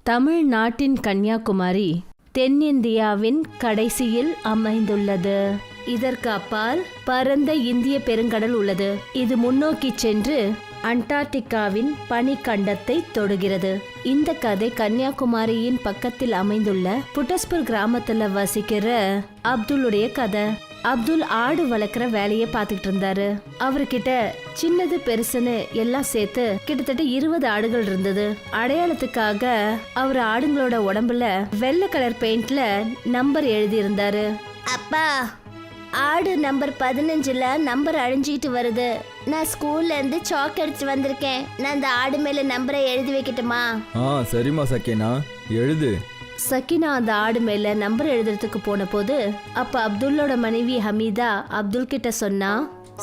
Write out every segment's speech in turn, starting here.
தமிழ்நாட்டின் கன்னியாகுமரி தென்னிந்தியாவின் கடைசியில் அமைந்துள்ளது. இதற்கு அப்பால் பரந்த இந்திய பெருங்கடல் உள்ளது. இது முன்னோக்கி சென்று அண்டார்டிகாவின் பனிக்கண்டத்தை தொடுகிறது. இந்த கதை கன்னியாகுமரியின் பக்கத்தில் அமைந்துள்ள புட்டஸ்பூர் கிராமத்துல வசிக்கிற அப்துல்லுடைய கதை. அப்துல் ஆடு வளர்க்குற வேலையை பார்த்துக்கிட்டு இருந்தாரு. அவர்கிட்ட சின்னது பெருசுன்னு எல்லாம் சேர்த்து கிட்டத்தட்ட 20 ஆடுகள் இருந்தது. அடையாளத்துக்காக அவர் ஆடுங்களோட உடம்புல வெள்ளை கலர் பெயிண்ட்ல நம்பர் எழுதி இருந்தாரு. அப்பா, ஆடு நம்பர் 15ல நம்பர் அழிஞ்சிட்டு வருது. நான் ஸ்கூல்ல இருந்து சாக் அடிச்சு வந்திருக்கேன். நான் அந்த ஆடு மேல நம்பரை எழுதி வைக்கட்டுமா? சரிம்மா சக்கீனா, எழுது. சக்கீனா அந்த ஆடு மேல நம்பர் எழுதுறதுக்கு போன போது அப்ப அப்துல்லோட மனைவி ஹமீதா அப்துல் கிட்ட சொன்னா,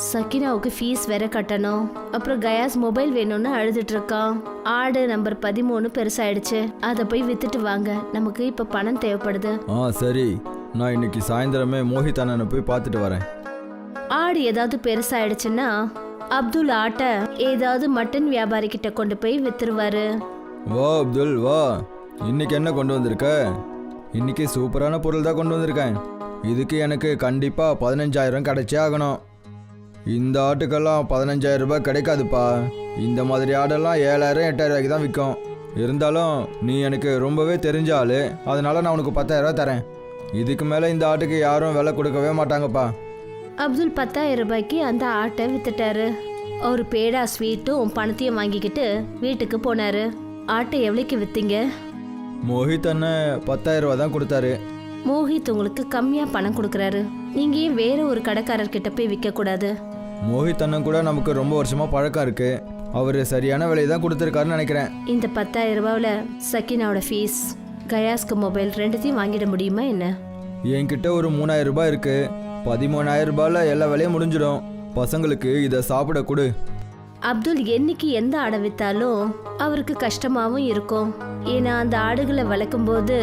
சக்கீனாவுக்கு ஃபீஸ் வேற கட்டணும், அப்புறம் கயாஸ் மொபைல் வேணும்னு அழுதுட்டு இருக்கான். ஆடு நம்பர் 13 பெருசாயிடுச்சு, அதை போய் வித்துட்டு வாங்க, நமக்கு இப்ப பணம் தேவைப்படுது. சரி, நான் இன்னைக்கு சாயந்தரமே மோஹித் அண்ணனை போய் பார்த்துட்டு வரேன். ஆடு ஏதாவது பெருசாயிடுச்சுன்னா அப்துல் ஆட்டை ஏதாவது மட்டன் வியாபாரி கிட்ட கொண்டு போய் வித்துருவாரு. வா அப்துல் வா, இன்னைக்கு என்ன கொண்டு வந்திருக்க? இன்னைக்கு சூப்பரான பொருள் தான் கொண்டு வந்திருக்கேன். இதுக்கு எனக்கு கண்டிப்பா 15,000 கிடைச்சே ஆகணும். இந்த ஆட்டுக்கெல்லாம் 15,000 ரூபாய் கிடைக்காதுப்பா. இந்த மாதிரி ஆடெல்லாம் 7,000 8,000 தான் விற்கும். இருந்தாலும் நீ எனக்கு ரொம்பவே தெரிஞ்ச ஆளு, அதனால நான் உனக்கு 10,000 தரேன். இதுக்கு மேலே இந்த ஆட்டுக்கு யாரும் விலை கொடுக்கவே மாட்டாங்கப்பா. அப்துல் 10,000 ரூபாய்க்கு அந்த ஆட்டை வித்துட்டாரு. ஒரு பேடா ஸ்வீட்டும் பணத்தையும் வாங்கிக்கிட்டு வீட்டுக்கு போனாரு. ஆட்டை எவ்வளோக்கு வித்தீங்க? மோஹித் அண்ணன் 10,000 ரூபா தான் கொடுத்தாரு. மோஹித் உங்களுக்கு கம்மியா பணம் கொடுக்கறாரு, நீங்க ஏன் வேற ஒரு கடைக்காரர்கிட்ட போய் விற்க கூடாது? மோஹித் அண்ணன் கூட நமக்கு ரொம்ப வருஷமா பழக்கம் இருக்கு. அவரு சரியான விலையை தான் கொடுத்துருக்காருன்னு நினைக்கிறேன். இந்த 10,000 ரூபாவில் சக்கீனாவோட ஃபீஸ், கயாஸ்க்கு மொபைல் ரெண்டுத்தையும் வாங்கிட முடியுமா என்ன? என்கிட்ட ஒரு 3,000 ரூபாய் இருக்கு. 13,000 ரூபாயில் எல்லா வேலையும் முடிஞ்சிடும். பசங்களுக்கு இதை சாப்பிட கொடு. அப்துல் என்னைக்கு எந்த ஆடை வித்தாலும் அவருக்கு கஷ்டமாவும் இருக்கும். ஏன்னா அந்த ஆடுகளை வளர்க்கும் போது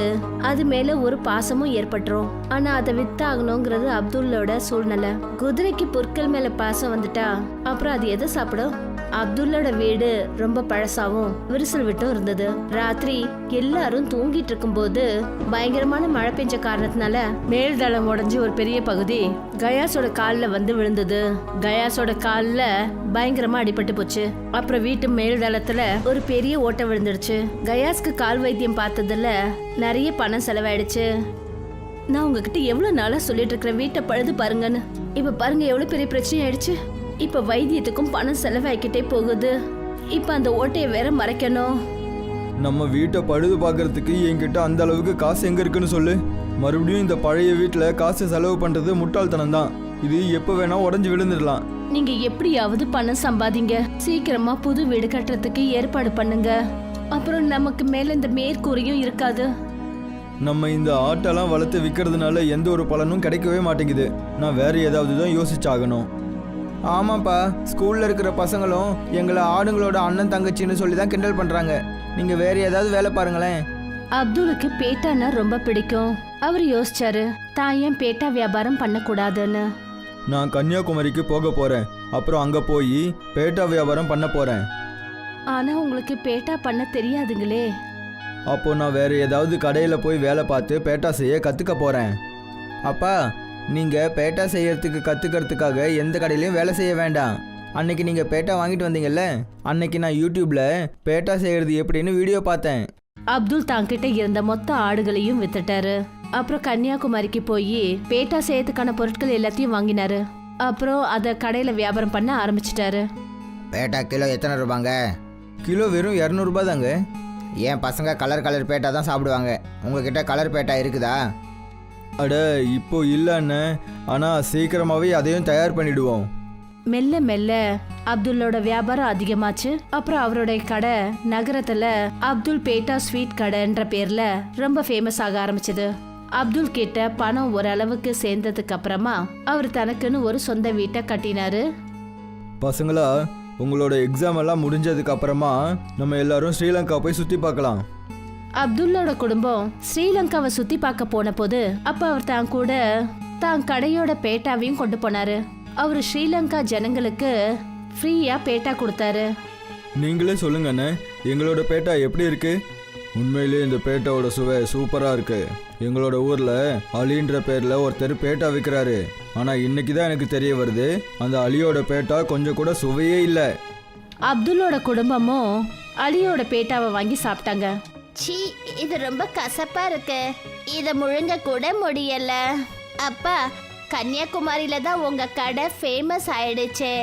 அது மேல ஒரு பாசமும் ஏற்பட்டுரும். ஆனா அதை வித்தாகணுங்கிறது அப்துல்லோட சூழ்நிலை. குதிரைக்கு பொருட்கள் மேல பாசம் வந்துட்டா அப்புறம் அது எதை சாப்பிடும்? அப்துல்லோட வீடு ரொம்ப பழசாவும் விரிசல் விட்டும் இருந்தது. ராத்திரி எல்லாரும் தூங்கிட்டு இருக்கும் போது பயங்கரமான மழை பெஞ்ச காரணத்தினால மேல்தளம் உடைஞ்சு ஒரு பெரிய பகுதி கயாஸோட கால்ல வந்து விழுந்தது. கயாஸோட கால்ல பயங்கரமா அடிபட்டு போச்சு. அப்புறம் வீட்டு மேல்தளத்துல ஒரு பெரிய ஓட்டை விழுந்துடுச்சு. கயாஸ்க்கு கால் வைத்தியம் பார்த்ததுல நிறைய பணம் செலவாயிடுச்சு. நான் உங்ககிட்ட எவ்வளவு நாளா சொல்லிட்டு இருக்கிறேன், வீட்டை பழுது பாருங்கன்னு. இப்ப பாருங்க எவ்வளவு பெரிய பிரச்சனை ஆயிடுச்சு. இப்ப வைத்தியத்துக்கும் பணம் செலவாக்கிட்டே போகுது. இப்ப அந்த ஓட்டையை வேற மறைக்கணும். நம்ம வீட்டை பழுது பார்க்கறதுக்கு என்கிட்ட அந்த அளவுக்கு காசு எங்க இருக்குன்னு சொல்லு. மறுபடியும் இந்த பழைய வீட்டுல காசு செலவு பண்றது முட்டாள்தனம் தான். இது எப்ப வேணா உடஞ்சு விழுந்துடலாம். நீங்க எப்படியாவது பணம் சம்பாதிங்க, சீக்கிரமா புது வீடு கட்டுறதுக்கு ஏற்பாடு பண்ணுங்க. அப்புறம் நமக்கு மேல இந்த மேற்கூரையும் இருக்காது. நம்ம இந்த ஆட்டெல்லாம் வளர்த்து விற்கிறதுனால எந்த ஒரு பலனும் கிடைக்கவே மாட்டேங்குது. நான் வேற ஏதாவது தான் யோசிச்சாகணும். ஆமாப்பா, ஸ்கூல்ல இருக்கிற பசங்களும் எங்களை ஆடுங்களோட அண்ணன் தங்கச்சின்னு சொல்லி தான் கிண்டல் பண்றாங்க. நீங்க வேற ஏதாவது வேலை பாருங்களேன். அப்துலுக்கு பேட்டான்னா ரொம்ப பிடிக்கும். அவர் யோசிச்சாரு, தான் ஏன் பேட்டா வியாபாரம் பண்ணக்கூடாதுன்னு. நான் கன்னியாகுமரிக்கு போக போறேன். அப்புறம் அங்க போய் பேட்டா வியாபாரம் பண்ண போறேன். ஆனா உங்களுக்கு பேட்டா பண்ண தெரியாதுங்களே. அப்போ நான் வேற ஏதாவது கடையில போய் வேலை பார்த்து பேட்டா செய்ய கத்துக்க போறேன். அப்பா, நீங்க பேட்டா செய்யறதுக்கு கத்துக்கிறதுக்காக எந்த கடையிலையும் வேலை செய்ய வேண்டாம். அன்னைக்கு நீங்க பேட்டா வாங்கிட்டு வந்தீங்கல்ல, அன்னைக்கு நான் யூடியூப்ல பேட்டா செய்யறது எப்படின்னு வீடியோ பார்த்தேன். அப்துல் தாங்கிட்ட இருந்த மொத்த ஆடுகளையும் வித்துட்டாரு. அப்புறம் கன்னியாகுமரிக்கு போய் பேட்டா செய்யறதுக்கான பொருட்கள் எல்லாத்தையும் வாங்கினாரு. அப்புறம் அதை கடையில வியாபாரம் பண்ண ஆரம்பிச்சிட்டாரு. பேட்டா கிலோ எத்தனை ரூபாங்க? கிலோ வெறும் 200 ரூபாய் தாங்க. என் பசங்க கலர் பேட்டா தான் சாப்பிடுவாங்க. உங்ககிட்ட கலர் பேட்டா இருக்குதா? அட, இப்போ இல்லைன்னு, ஆனால் சீக்கிரமாகவே அதையும் தயார் பண்ணிடுவோம். மெல்ல மெல்ல அப்துல்லோட வியாபாரம் அதிகமாச்சு. அப்புறம் அவருடைய கடை நகரத்துல அப்துல் பேட்டா ஸ்வீட் கடைன்ற பேர்ல ரொம்ப ஃபேமஸ் ஆக ஆரம்பிச்சது. அப்துல் கிட்ட பணம் ஓரளவுக்கு சேர்ந்ததுக்கு அப்புறமா அவர் தனக்குன்னு ஒரு சொந்த வீட்டை கட்டினாரு. பசங்களா, உங்களோட எக்ஸாம் எல்லாம் முடிஞ்சதுக்கு அப்புறமா நம்ம எல்லாரும் ஸ்ரீலங்கா போய் சுற்றி பார்க்கலாம். அப்துல்லோட குடும்பம் ஸ்ரீலங்காவை சுத்தி பார்க்க போன போது அப்ப அவர் தான் கூட தான் கடையோட பேட்டாவையும் கொண்டு போனாரு. அவரு ஸ்ரீலங்கா ஜனங்களுக்கு ஃப்ரீயா பேட்டா கொடுத்தாரு. நீங்களே சொல்லுங்க அண்ணே, எங்களோட பேட்டா எப்படி இருக்கு? உண்மையிலேயே இந்த பேட்டாவோட சுவை சூப்பராக இருக்கு. எங்களோட ஊரில் அலின்ற பேரில் ஒருத்தர் பேட்டா விற்கிறாரு. ஆனால் இன்னைக்கு தான் எனக்கு தெரிய வருது, அந்த அலியோட பேட்டா கொஞ்சம் கூட சுவையே இல்லை. அப்துல்லோட குடும்பமும் அலியோட பேட்டாவை வாங்கி சாப்பிட்டாங்க. சீ, இது ரொம்ப கசப்பா இருக்கு. இத முழுங்க கூட முடியல. அப்பா, கன்னியாகுமரியில தான் உங்க கடை ஃபேமஸ் ஆயிடுச்சே.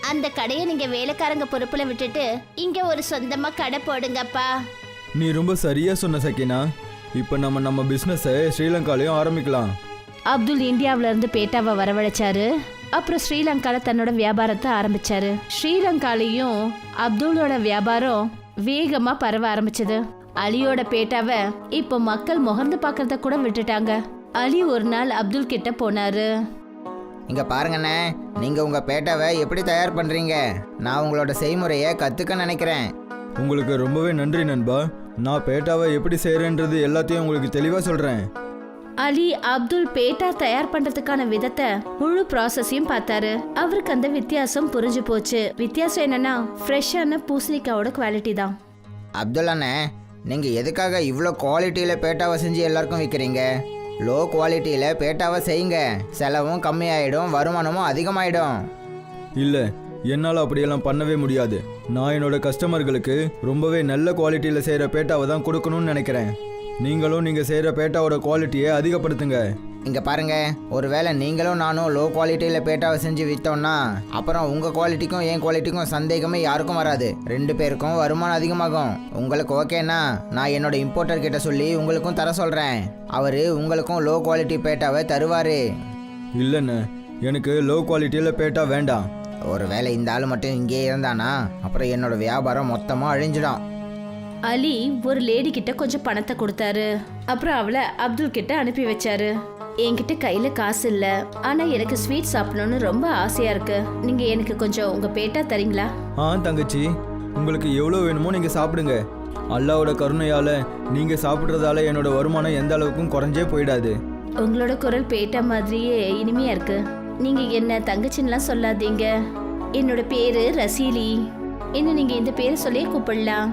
அந்த கடையை நீங்க வேலைக்காரங்க பொறுப்புல விட்டுட்டு இங்க ஒரு சொந்தமா கடை போடுங்கப்பா. நீ ரொம்ப சரியா சொன்ன சக்கினா. இப்போ நம்ம பிஸ்னஸை ஸ்ரீலங்காலையும் ஆரம்பிக்கலாம். அப்துல் இந்தியாவில இருந்து பேட்டாவை வரவழைச்சாரு. அப்புறம் ஸ்ரீலங்கால தன்னோட வியாபாரத்தை ஆரம்பிச்சாரு. ஸ்ரீலங்காலையும் அப்துல்லோட வியாபாரம் வேகமா பரவ ஆரம்பிச்சது. அலியோட பேட்டாவை இப்போ மக்கள் முகர்ந்து பார்க்கறத கூட விட்டுட்டாங்க. அலி ஒரு நாள் அப்துல் கிட்ட போனாரு. இங்கே பாருங்கண்ணே, நீங்கள் உங்கள் பேட்டாவை எப்படி தயார் பண்ணுறீங்க? நான் உங்களோட செய்முறையை கற்றுக்க நினைக்கிறேன். உங்களுக்கு ரொம்பவே நன்றி நண்பா. நான் பேட்டாவை எப்படி செய்கிறேன்றது எல்லாத்தையும் உங்களுக்கு தெளிவாக சொல்கிறேன். அலி அப்துல் பேட்டா தயார் பண்றதுக்கான விதத்தை முழு ப்ராசஸையும் பார்த்தாரு. அவருக்கு அந்த வித்தியாசம் புரிஞ்சு போச்சு. வித்தியாசம் என்னன்னா ஃப்ரெஷ்ஷான பூசணிக்காவோட குவாலிட்டி தான். அப்துல் அண்ணே, நீங்கள் எதுக்காக இவ்வளோ குவாலிட்டியில் பேட்டாவை செஞ்சு எல்லாருக்கும் விற்கிறீங்க? லோ குவாலிட்டியில் பேட்டாவை செய்யுங்க. செலவும் கம்மியாயிடும், வருமானமும் அதிகமாயிடும். இல்லை, என்னால் அப்படியெல்லாம் பண்ணவே முடியாது. நான் என்னோட கஸ்டமர்களுக்கு ரொம்பவே நல்ல குவாலிட்டியில் செய்கிற பேட்டாவை தான் கொடுக்கணும்னு நினைக்கிறேன். நீங்களும் நீங்கள் செய்கிற பேட்டாவோட குவாலிட்டியை அதிகப்படுத்துங்க. இங்கே பாருங்க, ஒருவேளை நீங்களும் நானும் லோ குவாலிட்டியில் பேட்டாவை செஞ்சு விற்றோம்னா அப்புறம் உங்கள் குவாலிட்டிக்கும் என் குவாலிட்டிக்கும் சந்தேகமே யாருக்கும் வராது. 2 பேருக்கும் வருமானம் அதிகமாகும். உங்களுக்கு ஓகேனா நான் என்னோட இம்போர்ட்டர் கிட்ட சொல்லி உங்களுக்கும் தர சொல்கிறேன். அவர் உங்களுக்கும் லோ குவாலிட்டி பேட்டாவை தருவார். இல்லைண்ணே, எனக்கு லோ குவாலிட்டியில் பேட்டா வேண்டாம். ஒருவேளை இந்த ஆள் மட்டும் இங்கே இருந்தானா அப்புறம் என்னோட வியாபாரம் மொத்தமாக அழிஞ்சிடும். அலி ஒரு லேடி கிட்ட கொஞ்சம் பணத்தை கொடுத்தாரு. அப்புறம் அவளை அப்துல் கிட்ட அனுப்பி வச்சாரு. என்கிட்ட கையில காசு இல்ல, ஆனா எனக்கு ஸ்வீட் சாப்பிடணும்னு ரொம்ப ஆசையா இருக்கு. நீங்க எனக்கு கொஞ்சம் உங்க பேட்டா தரீங்களா? தங்கச்சி, உங்களுக்கு எவ்வளோ வேணுமோ நீங்கள் சாப்பிடுங்க. அல்லாவோட கருணையால் நீங்கள் சாப்பிட்றதால என்னோட வருமானம் எந்த அளவுக்கும் குறைஞ்சே போயிடாது. உங்களோட குரல் பேட்டா மாதிரியே இனிமையா இருக்கு. நீங்க என்ன தங்கச்சின்லாம் சொல்லாதீங்க. என்னோட பேரு ரசீலி. இன்னும் நீங்க இந்த பேரை சொல்லியே கூப்பிடலாம்.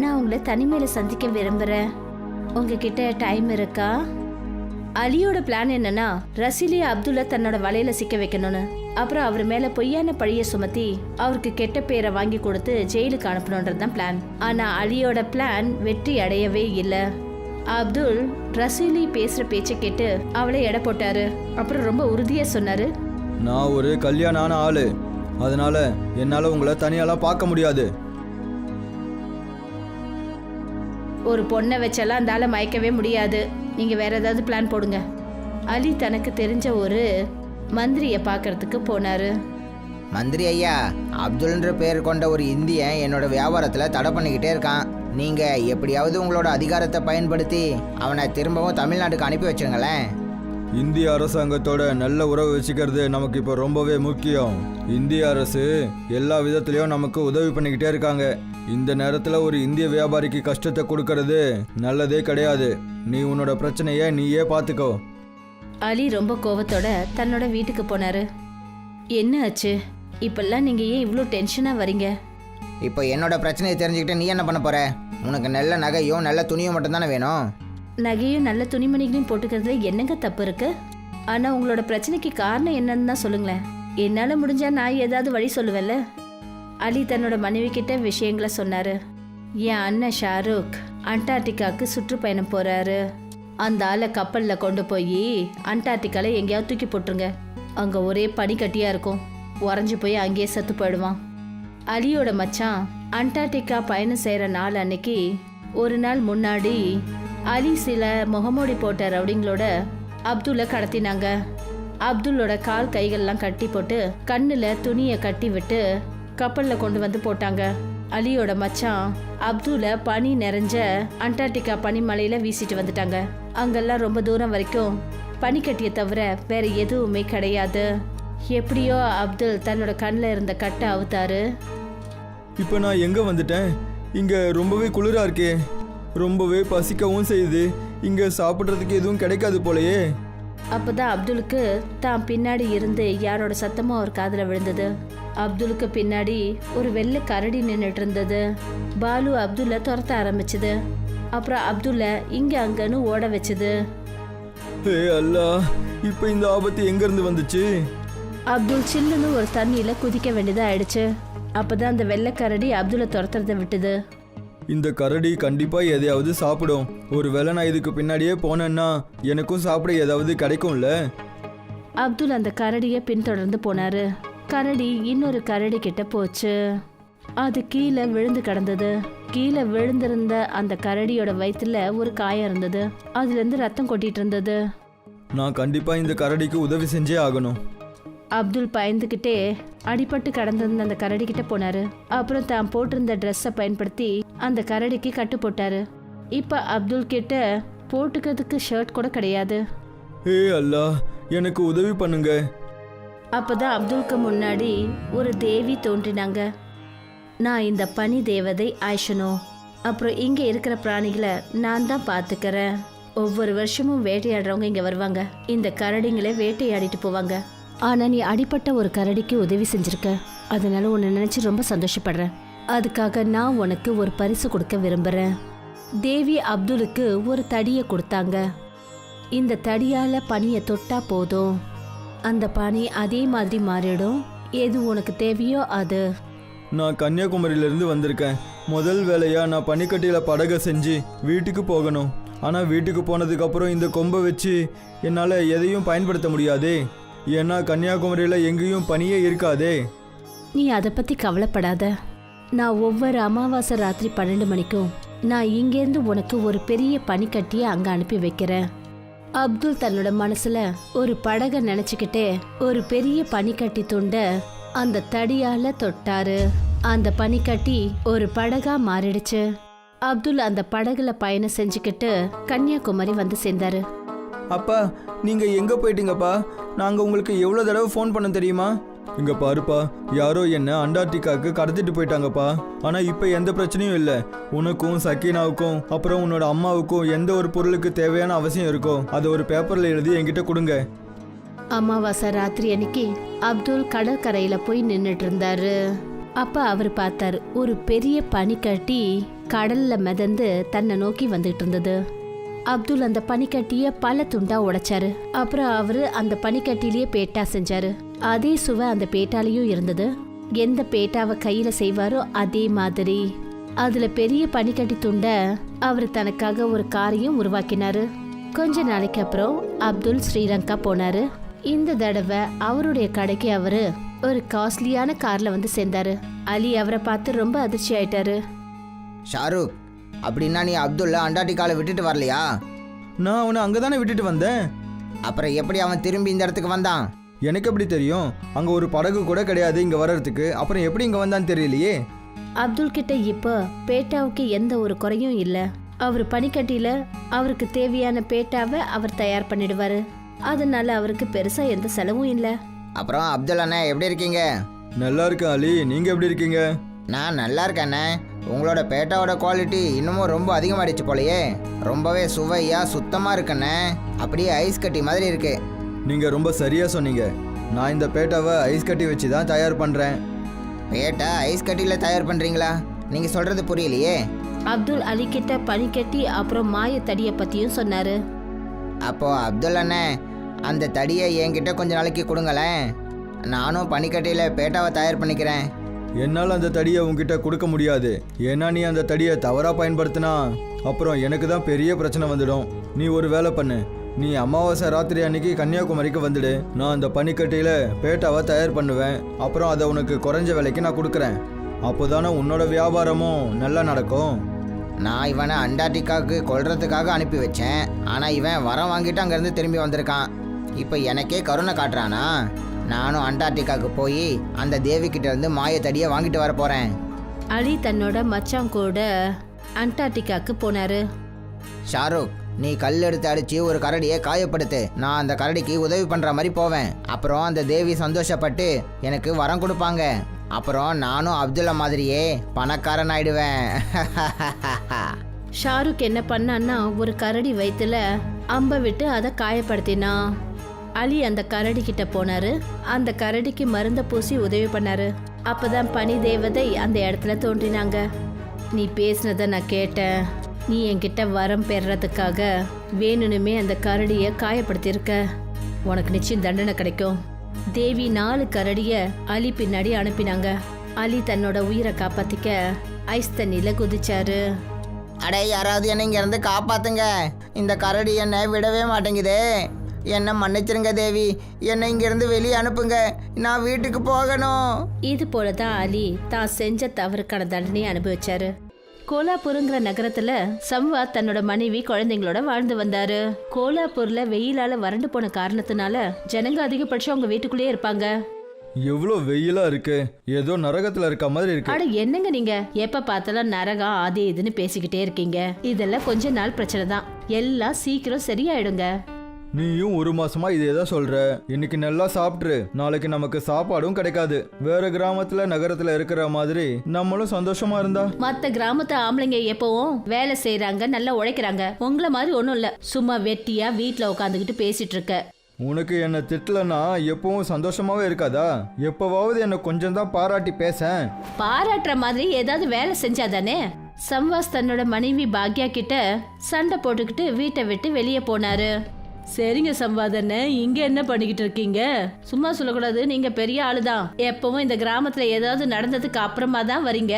நான் உங்களை தனிமையில சந்திக்க விரும்புறேன். உங்ககிட்ட டைம் இருக்கா? அலியோட பிளான் என்னன்னா ரசீலி அப்துல்ல தன்னோட வலையில சிக்க வைக்கணும்னு. அப்புறம் அவர் மேல பொய்யான பழிய சுமத்தி அவருக்கு கெட்ட பேரை வாங்கி கொடுத்து ஜெயிலுக்கு அனுப்பணுன்றது தான் பிளான். ஆனா அலியோட பிளான் வெற்றி அடையவே இல்லை. அப்துல் ரசீலி பேசுற பேச்சை கேட்டு அவளை எடை போட்டாரு. அப்புறம் ரொம்ப உறுதியா சொன்னாரு, நான் ஒரு கல்யாணம் ஆன ஆளு, அதனால என்னால் உங்களை தனியாலாம் பார்க்க முடியாது. ஒரு பொண்ணை வச்செல்லாம் அந்த ஆளை மயக்கவே முடியாது. நீங்க வேற ஏதாவது பிளான் போடுங்க. அலி தனக்கு தெரிஞ்ச ஒரு மந்திரியை பார்க்கறதுக்கு போனாரு. மந்திரி ஐயா, அப்துல்ன்ற பேர் கொண்ட ஒரு இந்தியன் என்னோட வியாபாரத்தில் தடை பண்ணிக்கிட்டே இருக்கான். நீங்கள் எப்படியாவது உங்களோட அதிகாரத்தை பயன்படுத்தி அவனை திரும்பவும் தமிழ்நாட்டுக்கு அனுப்பி வச்சுருங்களேன். இந்திய அரசாங்கத்தோட நல்ல உறவு வச்சுக்கிறது நமக்கு இப்போ ரொம்பவே முக்கியம். இந்திய அரசு எல்லா விதத்துலேயும் நமக்கு உதவி பண்ணிக்கிட்டே இருக்காங்க. இந்த நேரத்தில் ஒரு இந்திய வியாபாரிக்கு கஷ்டத்தை கொடுக்கறது நல்லதே கிடையாது. நீ உன்னோட பிரச்சனையை நீயே பார்த்துக்கோ. அலி ரொம்ப கோவத்தோட தன்னோட வீட்டுக்கு போனாரு. என்ன ஆச்சு? இப்பெல்லாம் நீங்க ஏன் இவ்வளோ டென்ஷனா வரீங்க? இப்போ என்னோட பிரச்சனையை தெரிஞ்சுக்கிட்டு நீ என்ன பண்ண போற? உனக்கு நல்ல நகையும் நல்ல துணியும் மட்டும்தானே வேணும். நகையும் நல்ல துணிமணிகளையும் போட்டுக்கிறதுல என்னங்க தப்பு இருக்கு? ஆனா உங்களோட பிரச்சனைக்கு காரணம் என்னன்னு தான் சொல்லுங்களேன். என்னால முடிஞ்சா நான் ஏதாவது வழி சொல்லுவேன்ல. அலி தன்னோட மனைவி கிட்ட விஷயங்களை சொன்னாரு. என் அண்ணன் ஷாருக் அண்டார்டிகாவுக்கு சுற்றுப்பயணம் போறாரு. அந்த ஆளை கப்பல்ல கொண்டு போய் அண்டார்டிகால எங்கேயாவது தூக்கி போட்டுருங்க. அங்க ஒரே பனிக்கட்டியா இருக்கும். உறைஞ்சு போய் அங்கேயே செத்து போயிடுவான். அலியோட மச்சான் அண்டார்டிகா பயணம் செய்யற நாள் அன்னைக்கு ஒரு நாள் முன்னாடி அலி சில முகமூடி போட்ட ரவுடிங்களோட அப்துல்லை கடத்தினாங்க. அப்துல்லோட கால் கைகள்லாம் கட்டி போட்டு கண்ணுல துணியை கட்டி விட்டு கப்பல்ல கொண்டு வந்து போட்டாங்க. அலியோட மச்சான் அப்துல்ல பனி நிறைஞ்ச அண்டார்டிகா பனிமலையில வீசிட்டு வந்துட்டாங்க. அங்கெல்லாம் ரொம்ப தூரம் வரைக்கும் பனிக்கட்டியை தவிர வேற எதுவுமே கிடையாது. எப்படியோ அப்துல் தன்னோட கண்ணில் இருந்த கட்டை அவுத்தாரு. இப்போ நான் எங்கே வந்துட்டேன்? இங்கே ரொம்பவே குளிராக இருக்கே, ரொம்பவே பசிக்கவும் செய்யுது. இங்கே சாப்பிட்றதுக்கு எதுவும் கிடைக்காது போலையே. அப்போதான் அப்துலுக்கு தான் பின்னாடி இருந்து யாரோட சத்தமும் அவர் காதில் விழுந்தது. அப்துலுக்கு பின்னாடி ஒரு வெள்ளை கரடி நின்றுட்டு இருந்தது. பாலு அப்துல்ல துரத்த ஆரம்பிச்சது. அப்புறம் அப்துல்ல இங்க அங்கன்னு ஓட வச்சது. ஹே அல்லா, இப்போ இந்த ஆபத்து எங்கேருந்து வந்துச்சு? அப்துல் சில்லுன்னு ஒரு தண்ணியில குதிக்க வேண்டியதா ஆயிடுச்சு. அப்பதான் அந்த வெள்ளைக்கரடி அப்துல்லை துரத்துறத விட்டுது. இந்த கரடி கண்டிப்பாக எதையாவது சாப்பிடும். ஒருவேளை நான் இதுக்கு பின்னாடியே போனேன்னா எனக்கும் சாப்பிட ஏதாவது கிடைக்கும்ல. அப்துல் அந்த கரடியை பின்தொடர்ந்து போனாரு. கரடி இன்னொரு கரடி கிட்ட போச்சு. அது கீழே விழுந்து கிடந்தது. கீழே விழுந்திருந்த அந்த கரடியோட வயிற்றுல ஒரு காயம் இருந்தது. அதுல இருந்து ரத்தம் கொட்டிட்டு இருந்தது. நான் கண்டிப்பாக இந்த கரடிக்கு உதவி செஞ்சே ஆகணும். அப்துல் பயந்துக்கிட்டே அடிபட்டு கடந்திருந்த அந்த கரடி கிட்ட போனாரு. அப்புறம் தான் போட்டிருந்த ட்ரெஸ்ஸை பயன்படுத்தி அந்த கரடிக்கு கட்டு போட்டாரு. இப்ப அப்துல் கிட்ட போட்டுக்கிறதுக்கு ஷர்ட் கூட கிடையாது. ஹே அல்லா, எனக்கு உதவி பண்ணுங்க. அப்பதான் அப்துல்க்கு முன்னாடி ஒரு தேவி தோன்றினாங்க. நான் இந்த பனி தேவதை ஆயிஷனோ. அப்புறம் இங்க இருக்கிற பிராணிகளை நான் தான் பாத்துக்கிறேன். ஒவ்வொரு வருஷமும் வேட்டையாடுறவங்க இங்க வருவாங்க. இந்த கரடிங்களை வேட்டையாடிட்டு போவாங்க. ஆனா நீ அடிப்பட்ட ஒரு கரடிக்கு உதவி செஞ்சிருக்க. அதனால உன்னை நினைச்சு ரொம்ப சந்தோஷப்படுறேன். அதுக்காக நான் உனக்கு ஒரு பரிசு கொடுக்க விரும்புறேன். தேவி அப்துலுக்கு ஒரு தடியை கொடுத்தாங்க. இந்த தடியால பனியை தொட்டா போதும், அந்த பனி அதே மாதிரி மாறிடும். எது உனக்கு தேவையோ அது. நான் கன்னியாகுமரியிலேருந்து வந்திருக்கேன். முதல் வேலையாக நான் பனிக்கட்டியில் படகை செஞ்சு வீட்டுக்கு போகணும். ஆனால் வீட்டுக்கு போனதுக்கப்புறம் இந்த கொம்பை வச்சு என்னால் எதையும் பயன்படுத்த முடியாதே. ஏன்னா கன்னியாகுமரியில் எங்கேயும் பனியே இருக்காதே. நீ அதை பத்தி கவலைப்படாத. நான் ஒவ்வொரு அமாவாசை ராத்திரி 12 மணிக்கும் நான் இங்கேருந்து உனக்கு ஒரு பெரிய பனிக்கட்டியை அங்க அனுப்பி வைக்கிறேன். அப்துல் தன்னோட மனசுல ஒரு படகை நினைச்சுக்கிட்டே ஒரு பெரிய பனிக்கட்டி துண்ட அந்த தடியால தொட்டாரு. அந்த பனிக்கட்டி ஒரு படகா மாறிடுச்சு. அப்துல் அந்த படகுல பயணம் செஞ்சுக்கிட்டு கன்னியாகுமரி வந்து சேர்ந்தாரு. அப்பா, நீங்கள் எங்கே போயிட்டீங்கப்பா? நாங்கள் உங்களுக்கு எவ்வளோ தடவை ஃபோன் பண்ண தெரியுமா? இங்கே பாருப்பா, யாரோ என்ன அண்டார்டிகாவுக்கு கடத்திட்டு போயிட்டாங்கப்பா. ஆனால் இப்போ எந்த பிரச்சனையும் இல்லை. உனக்கும் சக்கீனாவுக்கும் அப்புறம் உன்னோட அம்மாவுக்கும் எந்த ஒரு பொருளுக்கு தேவையான அவசியம் இருக்கோ அதை ஒரு பேப்பரில் எழுதி என்கிட்ட கொடுங்க. அமாவாசை ராத்திரி அன்னைக்கு அப்துல் கடற்கரையில போய் நின்னுட்டு இருந்தாரு. அப்ப அவர் பார்த்தாரு, ஒரு பெரிய பனிக்கட்டி கடல்ல மிதந்து தன்னை நோக்கி வந்துட்டு இருந்தது. அப்துல் அந்த பனிக்கட்டிய பல துண்டா உடைச்சாரு. அப்புறம் அவரு அந்த பனிக்கட்டிலேயே பேட்டா செஞ்சாரு. அதே சுவை அந்த பேட்டாலையும் இருந்தது. எந்த பேட்டாவை கையில செய்வாரோ அதே மாதிரி அதுல பெரிய பனிக்கட்டி துண்ட அவர் தனக்காக ஒரு காரையும் உருவாக்கினாரு. கொஞ்ச நாளைக்கு அப்புறம் அப்துல் ஸ்ரீலங்கா போனாரு. இந்த தடவை அவருடைய கடைக்கு அவரு ஒரு காஸ்ட்லியான கார்ல வந்து சேர்ந்தாரு. அலி அவரை பார்த்து ரொம்ப அதிர்ச்சி ஆயிட்டாரு. ஷாருக், அப்படின்னா நீ அப்துல்லா அண்டார்டிகாவில் விட்டுட்டு வரலையா? நான் அவனை அங்கே தானே விட்டுட்டு வந்தேன். அப்புறம் எப்படி அவன் திரும்பி இந்த இடத்துக்கு வந்தான்? எனக்கு எப்படி தெரியும்? அங்கே ஒரு படகு கூட கிடையாது இங்கே வர்றதுக்கு. அப்புறம் எப்படி இங்கே வந்தான்னு தெரியலையே. அப்துல் கிட்ட இப்போ பேட்டாவுக்கு எந்த ஒரு குறையும் இல்லை. அவர் பனிக்கட்டியில அவருக்கு தேவையான பேட்டாவை அவர் தயார் பண்ணிடுவாரு. அதனால அவருக்கு பெருசா எந்த செலவும் இல்லை. அப்புறம் அப்துல் அண்ணே, எப்படி இருக்கீங்க? நல்லா இருக்கேன் அலி, நீங்கள் எப்படி இருக்கீங்க? நான் நல்லா இருக்கேண்ணே. உங்களோட பேட்டாவோட குவாலிட்டி இன்னமும் ரொம்ப அதிகமாகிடுச்சு போலையே. ரொம்பவே சுவையாக சுத்தமாக இருக்குண்ணே. அப்படியே ஐஸ் கட்டி மாதிரி இருக்கு. நீங்கள் ரொம்ப சரியாக சொன்னீங்க. நான் இந்த பேட்டாவை ஐஸ் கட்டி வச்சு தான் தயார் பண்ணுறேன். பேட்டா ஐஸ் கட்டியில் தயார் பண்ணுறீங்களா? நீங்கள் சொல்கிறது புரியலையே. அப்துல் அலி கிட்ட பனிக்கட்டி அப்புறம் மாய தடியை பத்தியும் சொன்னாரு. அப்போ அப்துல் அண்ணே, அந்த தடியை என்கிட்ட கொஞ்ச நாளைக்கு கொடுங்களேன். நானும் பனிக்கட்டியில் பேட்டாவை தயார் பண்ணிக்கிறேன். என்னால் அந்த தடியை உங்ககிட்ட கொடுக்க முடியாது. ஏன்னா நீ அந்த தடியை தவறாக பயன்படுத்தினா அப்புறம் எனக்கு தான் பெரிய பிரச்சனை வந்துடும். நீ ஒரு வேலை பண்ணு, நீ அமாவாசை ராத்திரி அன்னைக்கு கன்னியாகுமரிக்கு வந்துடு. நான் அந்த பனிக்கட்டியில் பேட்டாவை தயார் பண்ணுவேன். அப்புறம் அதை உனக்கு குறைஞ்ச விலைக்கு நான் கொடுக்குறேன். அப்போ தானே உன்னோட வியாபாரமும் நல்லா நடக்கும். நான் இவனை அண்டார்டிகாவுக்கு கொல்றதுக்காக அனுப்பி வச்சேன். ஆனால் இவன் வரம் வாங்கிட்டு அங்கேருந்து திரும்பி வந்திருக்கான். இப்போ எனக்கே கருணை காட்டுறானா? நானும் அண்டார்டிகாவுக்கு போய் அந்த தேவிக்கிட்ட இருந்து மாயத்தடியை வாங்கிட்டு வர போகிறேன். அலி தன்னோட மச்சான் கூட அண்டார்டிகாவுக்கு போனாரு. ஷாருக், நீ கல் எடுத்து அடித்து ஒரு கரடியை காயப்படுத்து. நான் அந்த கரடிக்கு உதவி பண்ணுற மாதிரி போவேன். அப்புறம் அந்த தேவி சந்தோஷப்பட்டு எனக்கு வரம் கொடுப்பாங்க. அப்புறம் நானும் அப்துல்லா மாதிரியே பணக்காரன் ஆயிடுவேன். ஷாருக் என்ன பண்ணான்னா ஒரு கரடி வயிற்றுல அம்பை விட்டு அதை காயப்படுத்தினான். அலி அந்த கரடி கிட்ட போனாரு. அந்த கரடிக்கு மருந்த பூசி உதவி பண்ணாரு. அப்பதான் பனி தேவதை அந்த இடத்துல தோன்றினாங்க. நீ பேசினதை நான் கேட்டேன். நீ என்கிட்ட வரம் பெறறதுக்காக வேணும்னுமே அந்த கரடியை காயப்படுத்தியிருக்க. உனக்கு நிச்சயம் தண்டனை கிடைக்கும். தேவி 4 கரடிய அலி பின்னாடி அனுப்பினாங்க. அலி தன்னோட உயிரை காப்பாத்திக்க ஐஸ் தண்ணியில குதிச்சாரு. அடே, யாராவது என்னை இங்கேருந்து காப்பாத்துங்க. இந்த கரடி என்னை விடவே மாட்டேங்குதே. என்னை மன்னிச்சிருங்க தேவி. என்னை இங்கேருந்து வெளியே அனுப்புங்க. நான் வீட்டுக்கு போகணும். இது போலதான் அலி தான் செஞ்ச தவறுக்கான தண்டனையை அனுபவிச்சாரு. கோலாப்பூருங்கிற நகரத்துல சம்வாத் தன்னோட மனைவி குழந்தைங்களோட வாழ்ந்து வந்தாரு. கோலாப்பூர்ல வெயிலால வறண்டு போன காரணத்தினால ஜனங்க அதிகபட்சம் அவங்க வீட்டுக்குள்ளேயே இருப்பாங்க. எவ்வளோ வெயிலா இருக்கு, ஏதோ நரகத்துல இருக்க மாதிரி இருக்கு. அட என்னங்க நீங்க எப்ப பார்த்தாலும் நரகம் அது இதுன்னு பேசிக்கிட்டே இருக்கீங்க. இதெல்லாம் கொஞ்ச நாள் பிரச்சனை தான், எல்லாம் சீக்கிரம் சரியாயிடுங்க. நீயும் 1 மாசமா இதே தான் சொல்ற. இன்னைக்கு நல்லா சாப்பிட்ரு, நாளைக்கு நமக்கு சாப்பாடும் கிடைக்காது. வேற கிராமத்துல நகரத்துல இருக்கிற மாதிரி நம்மளும் சந்தோஷமா இருந்தா. மத்த கிராமத்து ஆம்பளைங்க எப்பவும் வேலை செய்யறாங்க, நல்லா உழைக்கிறாங்க. உங்களை மாதிரி ஒண்ணும் இல்ல, சும்மா வெட்டியா வீட்டுல உட்காந்துக்கிட்டு பேசிட்டு இருக்க. உனக்கு என்ன திட்டலன்னா எப்பவும் சந்தோஷமாவே இருக்காதா? எப்பவாவது என்ன கொஞ்சம் தான் பாராட்டி பேசேன். பாராட்டுற மாதிரி ஏதாவது வேலை செஞ்சாதானே. சம்வாஸ் தன்னோட மனைவி பாக்யா கிட்ட சண்டை போட்டுக்கிட்டு வீட்டை விட்டு வெளியே போனாரு. சரிங்க சம்வாதண்ணே, இங்க என்ன பண்ணிக்கிட்டு இருக்கீங்க? சும்மா சொல்லக்கூடாது, நீங்க பெரிய ஆளுதான். எப்பவும் இந்த கிராமத்துல ஏதாவது நடந்ததுக்கு அப்புறமா தான் வரீங்க.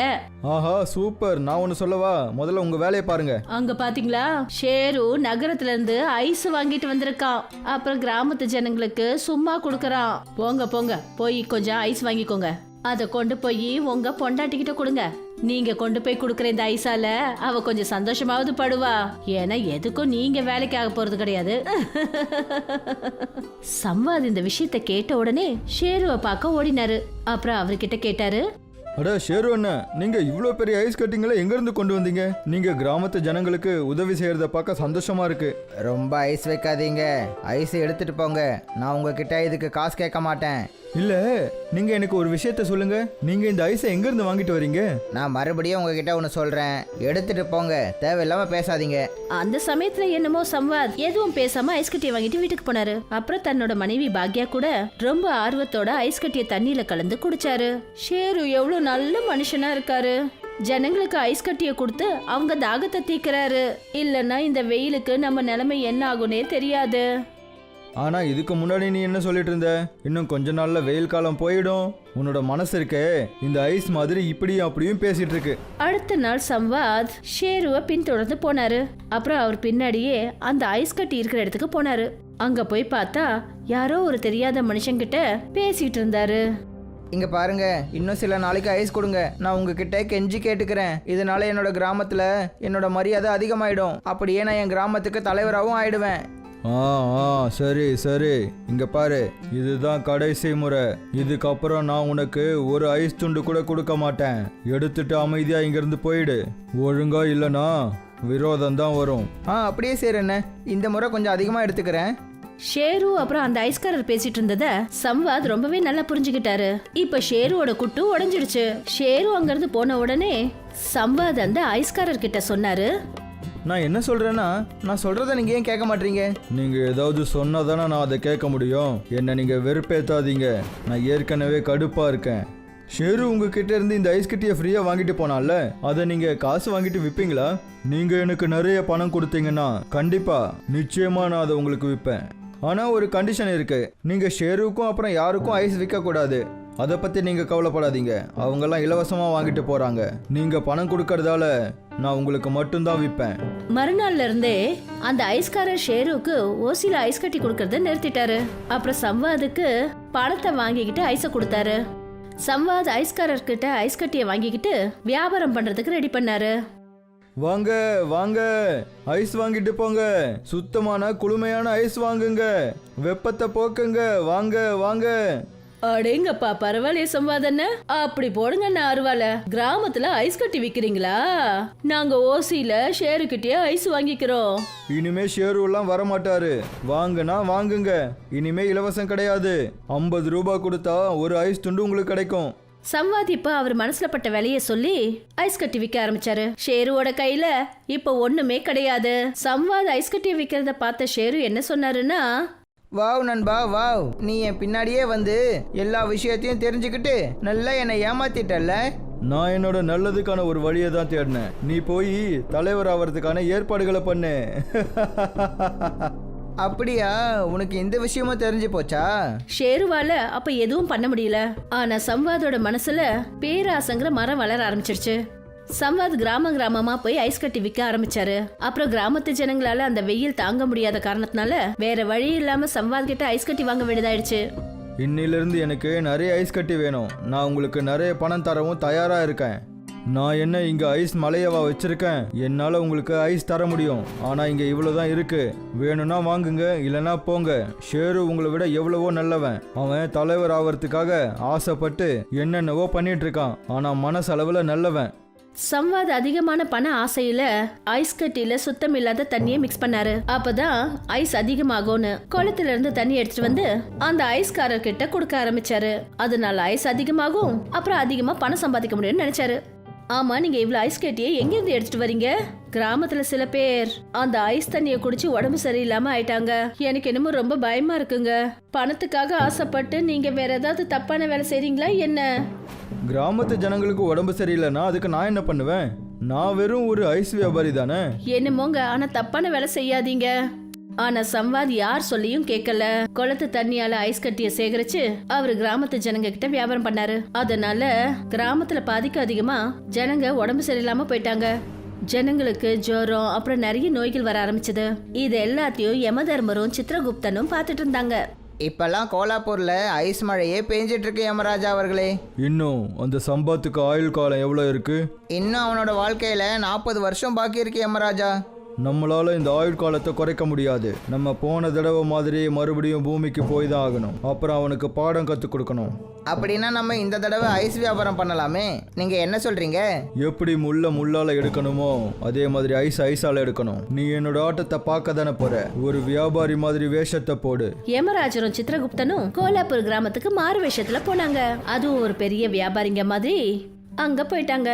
ஆஹா சூப்பர். நான் ஒன்னு சொல்லவா? முதல்ல உங்க வேலையை பாருங்க. அங்க பாத்தீங்களா, ஷேரு நகரத்துல இருந்து ஐஸ் வாங்கிட்டு வந்திருக்கான். அப்புறம் கிராமத்து ஜனங்களுக்கு சும்மா கொடுக்கறான். போங்க போங்க, போய் கொஞ்சம் ஐஸ் வாங்கிக்கோங்க. அத கொண்டு போய் உங்க பொண்டாட்டிக்கிட்ட கொடுங்க. நீங்க கொண்டு போய் கொடுக்கற இந்த ஐஸால அவ கொஞ்சம் சந்தோஷமாவது படுவா. ஏன்னா எதுக்கும் நீங்க வேலைக்கு ஆக போறது கிடையாது. சம்வாத் இந்த விஷயத்த கேட்ட உடனே ஷேருவை பார்க்க ஓடினாரு. அப்புறம் அவர்கிட்ட கேட்டாரு, அட ஷேரு அண்ணா, நீங்க இவ்வளோ பெரிய ஐஸ் கட்டிங்களை எங்க இருந்து கொண்டு வந்தீங்க? நீங்க கிராமத்து ஜனங்களுக்கு உதவி செய்யறத பார்க்க சந்தோஷமா இருக்கு. ரொம்ப ஐஸ் வைக்காதீங்க, ஐஸ் எடுத்துட்டு போங்க. நான் உங்ககிட்ட இதுக்கு காசு கேட்க மாட்டேன். இல்ல, நீங்க எனக்கு ஒரு விஷயத்த சொல்லுங்க. நீங்க இந்த ஐஸை எங்க இருந்து வாங்கிட்டு வரீங்க? நான் மறுபடியும் உங்ககிட்ட ஒன்று சொல்றேன், எடுத்துட்டு போங்க. தேவையில்லாம பேசாதீங்க. அந்த சமயத்துல என்னமோ சம்வாத் எதுவும் பேசாம ஐஸ் கட்டியை வாங்கிட்டு வீட்டுக்கு போனாரு. அப்புறம் தன்னோட மனைவி பாக்யா கூட ரொம்ப ஆர்வத்தோட ஐஸ் கட்டியை தண்ணியில கலந்து குடிச்சாரு. ஷேரு எவ்வளவு நல்ல மனுஷனா இருக்காரு. ஜனங்களுக்கு ஐஸ் கட்டியை கொடுத்து அவங்க தாகத்தை தீக்கிறாரு. இல்லன்னா இந்த வெயிலுக்கு நம்ம நிலைமை என்ன ஆகுனே தெரியாது. ஆனா இதுக்கு முன்னாடி நீ என்ன சொல்லிட்டு இருந்த? இன்னும் கொஞ்ச நாள்ல வெயில் காலம் போயிடும். உன்னோட மனசு இருக்கே, இந்த ஐஸ் மாதிரி இப்படியும் அப்படியும் பேசிட்டு இருக்கு. அடுத்த நாள் சம்வாத் ஷேருவை பின்தொடர்ந்து போனாரு. அப்புறம் அவர் பின்னாடியே அந்த ஐஸ் கட்டி இருக்கிற இடத்துக்கு போனாரு. அங்க போய் பார்த்தா யாரோ ஒரு தெரியாத மனுஷங்கிட்ட பேசிட்டு இருந்தாரு. இங்க பாருங்க, இன்னும் சில நாளைக்கு ஐஸ் கொடுங்க. நான் உங்ககிட்ட கெஞ்சி கேட்டுக்கிறேன். இதனால என்னோட கிராமத்துல என்னோட மரியாதை அதிகமாயிடும். அப்படியே நான் என் கிராமத்துக்கு தலைவராகவும் ஆயிடுவேன். சரி சரி, இங்க பாரு, இதுதான் கடைசி முறை. இதுக்கப்புறம் நான் உனக்கு ஒரு ஐஸ் துண்டு கூட கொடுக்க மாட்டேன். எடுத்துட்டு அமைதியா இங்கிருந்து போயிடு. ஒழுங்கா இல்லனா விரோதம் தான் வரும். அப்படியே சரி அண்ணே, இந்த முறை கொஞ்சம் அதிகமா எடுத்துக்கிறேன். ஷேரு அப்புறம் அந்த ஐஸ்காரர் பேசிட்டு இருந்தத சம்வாத் ரொம்பவே நல்லா புரிஞ்சுக்கிட்டாரு. இப்ப ஷேருவோட குட்டு உடைஞ்சிடுச்சு. ஷேரு அங்கிருந்து போன உடனே சம்வாத் அந்த ஐஸ்காரர் கிட்ட சொன்னாரு, நான் என்ன சொல்றேன்னா, நான் சொல்றத நீங்க ஏன் கேட்க மாட்டீங்க? நீங்க ஏதாவது சொன்னாதானே நான் அதை கேட்க முடியும். என்ன நீங்க வெறுப்பேத்தாதீங்க, நான் ஏற்கனவே கடுப்பா இருக்கேன். ஷேரு உங்ககிட்ட இருந்து இந்த ஐஸ் கட்டியை ஃப்ரீயா வாங்கிட்டு போனால, அதை நீங்க காசு வாங்கிட்டு விற்பீங்களா? நீங்க எனக்கு நிறைய பணம் கொடுத்தீங்கன்னா கண்டிப்பா நிச்சயமா நான் அதை உங்களுக்கு விற்பேன். ஆனா ஒரு கண்டிஷன் இருக்கு. நீங்க ஷேருக்கும் அப்புறம் யாருக்கும் ஐஸ் விற்க கூடாது. அதை பத்தி நீங்க கவலைப்படாதீங்க. அவங்கெல்லாம் இலவசமா வாங்கிட்டு போறாங்க. நீங்க பணம் கொடுக்கறதால நான் உங்களுக்கு மட்டும்தான் விற்பேன். மறுநாள்ல இருந்தே அந்த ஐஸ்காரர் ஷேருக்கு ஓசில ஐஸ் கட்டி கொடுக்கறத நிறுத்திட்டாரு. அப்புறம் சம்வாதுக்கு பணத்தை வாங்கிக்கிட்டு ஐஸை கொடுத்தாரு. சம்வாத் ஐஸ்காரர் கிட்ட ஐஸ் கட்டியை வாங்கிக்கிட்டு வியாபாரம் பண்றதுக்கு ரெடி பண்ணாரு. வாங்க வாங்க, ஐஸ் வாங்கிட்டு போங்க. சுத்தமான குளுமையான ஐஸ் வாங்குங்க. வெப்பத்தை போக்குங்க. வாங்க வாங்க. அடேங்கப்பா, பரவாயில்லையே சம்வாதன, அப்படி போடுங்க. அருவால கிராமத்துல ஐஸ் கட்டி விக்கிறீங்களா? நாங்க ஓசில ஷேரு கிட்டே ஐஸ் வாங்கிக்கிறோம். இனிமே ஷேரு எல்லாம் வரமாட்டாரு. வாங்குனா வாங்குங்க. இனிமே இலவசம் கிடையாது. 50 ரூபாய் கொடுத்தா ஒரு ஐஸ் துண்டு உங்களுக்கு கிடைக்கும். சம்வாத் இப்ப அவர் மனசுல பட்ட வேலையை சொல்லி ஐஸ் கட்டி விற்க ஆரம்பிச்சாரு. ஷேருவோட கையில இப்ப ஒண்ணுமே கிடையாது. சம்வாத் ஐஸ் கட்டி விக்கிறத பார்த்த ஷேரு என்ன சொன்னாருன்னா, வாவ் நண்பா வாவ், நீ என் பின்னாடியே வந்து எல்லா விஷயத்தையும் தெரிஞ்சுக்கிட்டு நல்லா என்னை ஏமாத்திட்டல்ல. நான் என்னோட நல்லதுக்கான ஒரு வழியை தான் தேடினேன். நீ போய் தலைவர் ஆகிறதுக்கான ஏற்பாடுகளை பண்ணு. அப்படியா? உனக்கு இந்த விஷயமும் தெரிஞ்சு போச்சா? ஷேருவால அப்ப எதுவும் பண்ண முடியல. ஆனா சம்வாதோட மனசுல பேராசங்கிற மரம் வளர ஆரம்பிச்சிருச்சு. சம்வாத் கிராமமா போய் ஐஸ் கட்டி விற்க ஆரம்பிச்சாரு. அப்புறம் கிராமத்து ஜனங்களால அந்த வெயில் தாங்க முடியாத காரணத்தினால வேற வழி இல்லாம சம்வாத் கிட்ட ஐஸ் கட்டி வாங்க வேண்டியதாயிடுச்சு. இன்னிலிருந்து எனக்கு நிறைய ஐஸ் கட்டி வேணும். நான் உங்களுக்கு நிறைய பணம் தரவும் தயாரா இருக்கேன். நான் என்ன இங்க ஐஸ் மலையவா வச்சிருக்கேன்? என்னால உங்களுக்கு ஐஸ் தர முடியும். ஆனா இங்க இவ்வளவுதான் இருக்கு. வேணும்னா வாங்குங்க, இல்லைன்னா போங்க. ஷேரு உங்களை விட எவ்வளவோ நல்லவன். அவன் தலைவர் ஆவறதுக்காக ஆசைப்பட்டு என்னென்னவோ பண்ணிட்டு இருக்கான். ஆனா மனசளவுல நல்லவன். சம்வாத் அதிகமான பண ஆசையில ஐஸ் கட்டியில சுத்தம் இல்லாத தண்ணியை மிக்ஸ் பண்ணாரு. அப்பதான் ஐஸ் அதிகமாகும்னு குளத்துல இருந்து தண்ணி எடுத்துட்டு வந்து அந்த ஐஸ்காரர் கிட்ட கொடுக்க ஆரம்பிச்சாரு. அதனால ஐஸ் அதிகமாகும், அப்புறம் அதிகமா பணம் சம்பாதிக்க முடியும்னு நினைச்சாரு. ஆமா, நீங்க இவ்வளவு ஐஸ் கட்டியை எங்க இருந்து எடுத்துட்டு வரீங்க? கிராமத்துல சில பேர் அந்த ஐஸ் தண்ணியை குடிச்சு உடம்பு சரியில்லாம ஆயிட்டாங்க. எனக்கு என்னமோ ரொம்ப பயமா இருக்குங்க. பணத்துக்காக ஆசைப்பட்டு நீங்க வேற ஏதாவது தப்பான வேலை செய்றீங்களா என்ன? கிராமத்து ஜனங்களுக்கு உடம்பு சரியில்லைன்னா அதுக்கு நான் என்ன பண்ணுவேன்? நான் வெறும் ஒரு ஐஸ் வியாபாரி தானே. என்னமோங்க, ஆனா தப்பான வேலை செய்யாதீங்க. ஆனா சம்வாத் யார் சொல்லியும் கேட்கல. குளத்து தண்ணியால ஐஸ் கட்டிய சேகரிச்சு அவரு கிராமத்து ஜனங்க கிட்ட வியாபாரம் பண்ணாரு. அதனால கிராமத்துல பாதிக்கு அதிகமா ஜனங்க உடம்பு சரியில்லாம போயிட்டாங்க. ஜனங்களுக்கு ஜுரம், அப்புறம் நிறைய நோய்கள் வர ஆரம்பிச்சது. இது எல்லாத்தையும் யமதர்மரும் சித்ரகுப்தனும் பார்த்துட்டு இருந்தாங்க. இப்பெல்லாம் கோலாப்பூர்ல ஐஸ் மழையே பெஞ்சிட்டு இருக்கு யமராஜா அவர்களே. இன்னும் அந்த சம்பாத்துக்கு ஆயுள் காலம் எவ்வளோ இருக்கு? இன்னும் அவனோட வாழ்க்கையில 40 வருஷம் பாக்கி இருக்கு யமராஜா. நம்மளால இந்த ஆயுள் காலத்தை குறைக்க முடியாது. நம்ம போன தடவை மாதிரி மறுபடியும் பூமிக்கு போய் தான் ஆகணும். அப்புறம் அவனுக்கு பாடம் கற்றுக் கொடுக்கணும். அப்படின்னா நம்ம இந்த தடவை ஐஸ் வியாபாரம் பண்ணலாமே. நீங்க என்ன சொல்றீங்க? எப்படி முள்ளால எடுக்கணுமோ அதே மாதிரி ஐஸால எடுக்கணும். நீ என்னோட ஆட்டத்தை பார்க்க தானே போற. ஒரு வியாபாரி மாதிரி வேஷத்தை போடு. யமராஜரும் சித்ரகுப்தனும் கோலாப்பூர் கிராமத்துக்கு மாறு வேஷத்துல போனாங்க. அதுவும் ஒரு பெரிய வியாபாரிங்க மாதிரி அங்க போயிட்டாங்க.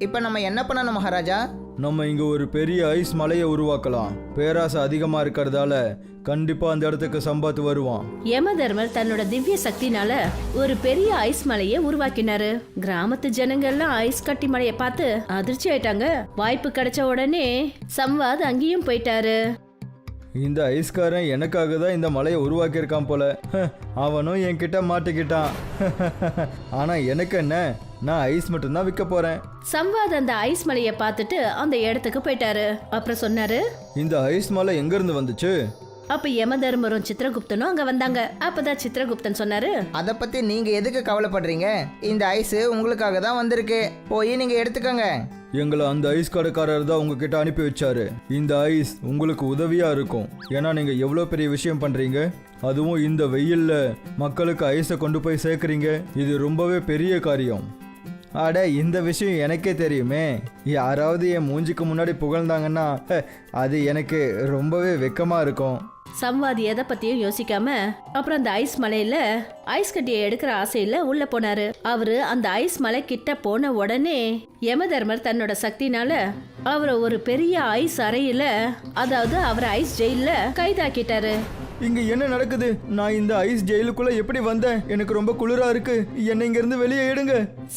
இப்ப நம்ம என்ன பண்ணணும் மகாராஜா? நம்ம இங்க ஒரு பெரிய ஐஸ் மலையை உருவாக்கலாம். பேராசை அதிகமா இருக்கிறதால கண்டிப்பா அந்த இடத்துக்கு சம்பாத் வருவான். யமதர்மர் தன்னோட திவ்ய சக்தினால ஒரு பெரிய ஐஸ் மலையை உருவாக்கினாரு. கிராமத்து ஜனங்க எல்லாம் ஐஸ் கட்டி மலையை பார்த்து அதிர்ச்சி ஆயிட்டாங்க. வாய்ப்பு கிடைச்ச உடனே சம்வாத் அங்கேயும் போயிட்டாரு. இந்த ஐஸ்காரன் எனக்காக தான் இந்த மலையை உருவாக்கியிருக்கான் போல. அவனும் என்கிட்ட மாட்டிக்கிட்டான். ஆனா எனக்கு என்ன, நான் ஐஸ் மட்டும்தான் விற்க போறேன். சம்வாத் அந்த ஐஸ் மலையை பார்த்துட்டு அந்த இடத்துக்கு போயிட்டாரு. அப்புறம் சொன்னாரு, இந்த ஐஸ் மலை எங்க இருந்து வந்துச்சு? அப்ப யமதர்மரும் சித்ரகுப்தனும் அங்க வந்தாங்க. அப்பதான் சித்ரகுப்தன் சொன்னாரு, அதை பத்தி நீங்க எதுக்கு கவலைப்படுறீங்க? இந்த ஐஸ் உங்களுக்காக தான் வந்திருக்கு. போய் நீங்க எடுத்துக்கோங்க. எங்களை அந்த ஐஸ் கடைக்காரர் தான் உங்ககிட்ட அனுப்பி வச்சாரு. இந்த ஐஸ் உங்களுக்கு உதவியா இருக்கும். ஏன்னா நீங்க எவ்வளோ பெரிய விஷயம் பண்றீங்க. அதுவும் இந்த வெயில்ல மக்களுக்கு ஐஸை கொண்டு போய் சேர்க்குறீங்க. இது ரொம்பவே பெரிய காரியம். அட, இந்த விஷயம் எனக்கே தெரியுமே. யாராவது என் மூஞ்சிக்கு முன்னாடி புகழ்ந்தாங்கன்னா அது எனக்கு ரொம்பவே வெக்கமா இருக்கும். சம்வாத் எதை பத்தியும் யோசிக்காம அப்புறம் அந்த ஐஸ் மலையில ஐஸ் கட்டியை எடுக்கிற ஆசையில உள்ள போனாரு. அவரு அந்த ஐஸ் மலை கிட்ட போன உடனே யமதர்மர் தன்னோட சக்தினால அவரை ஒரு பெரிய ஐஸ் அறையில, அதாவது அவரை ஐஸ் ஜெயில கைதாக்கிட்டாரு. இங்க என்ன நடக்குது? நான் இந்த ஐஸ் ஜெயிலுக்குள்ள எப்படி வந்தேன்? எனக்கு ரொம்ப குளிரா இருக்கு. என்னை இங்க இருந்து வெளியே எடுங்க.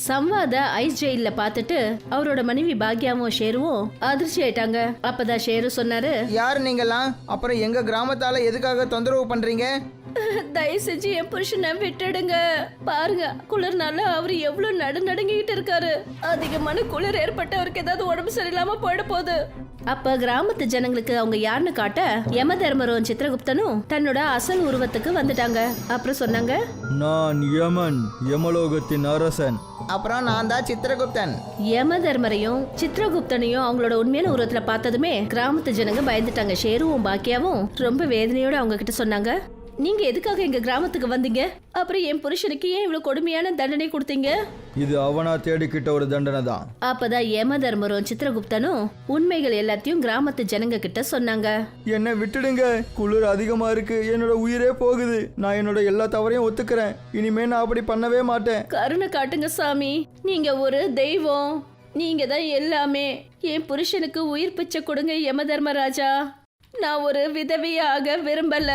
சம்வாத ஐஸ் ஜெயில பார்த்துட்டு அவரோட மனைவி பாக்யாவும் ஷேருவும் அதிர்ச்சி ஆயிட்டாங்க. அப்பதான் ஷேரு சொன்னாரு, யார் நீங்களாம்? அப்புறம் எங்க கிராமத்தால எதுக்காக தொந்தரவு பண்றீங்க? தயவு செஞ்சு என் புருஷனை விட்டுடுங்க. பாருங்க, குளிர்னால அவரு எவ்வளவு நடுநடுங்கிட்டு இருக்காரு. அதிகமான குளிர் ஏற்பட்டு அவருக்கு ஏதாவது உடம்பு சரியில்லாம போயிட போகுது. அப்ப கிராமத்து ஜனங்களுக்கு அவங்க யாருன்னு காட்ட யமதர்மரும் சித்ரகுப்தனும் தன்னோட அசல் உருவத்துக்கு வந்துட்டாங்க. அப்புறம் சொன்னாங்க, நான் யமன், யமலோகத்தின் அரசன். அப்புறம் நான் தான் சித்ரகுப்தன். யமதர்மரையும் சித்ரகுப்தனையும் அவங்களோட உண்மையான உருவத்துல பார்த்ததுமே கிராமத்து ஜனங்க பயந்துட்டாங்க. ஷேருவும் பாக்கியாவும் ரொம்ப வேதனையோட அவங்க கிட்ட சொன்னாங்க, நீங்க எதுக்காக எங்க கிராமத்துக்கு வந்தீங்க? அப்புறம் என் புருஷனுக்கு ஏன் இவ்வளவு கொடுமையான தண்டனை கொடுத்தீங்க? இது அவனா தேடிக்கிட்ட ஒரு தண்டனை தான். அப்பதான் யமதர்மரும் சித்ரகுப்தனும் உண்மைகள் எல்லாத்தையும் கிராமத்து ஜனங்க கிட்ட சொன்னாங்க. என்னை விட்டுடுங்க, குளிர் அதிகமா இருக்கு, என்னோட உயிரே போகுது. நான் என்னோட எல்லா தவறையும் ஒத்துக்கிறேன். இனிமே நான் அப்படி பண்ணவே மாட்டேன். கருணை காட்டுங்க சாமி, நீங்க ஒரு தெய்வம், நீங்க தான் எல்லாமே. என் புருஷனுக்கு உயிர் பிச்சை கொடுங்க யமதர்மராஜா. நான் ஒரு விதவையாக விரும்பல.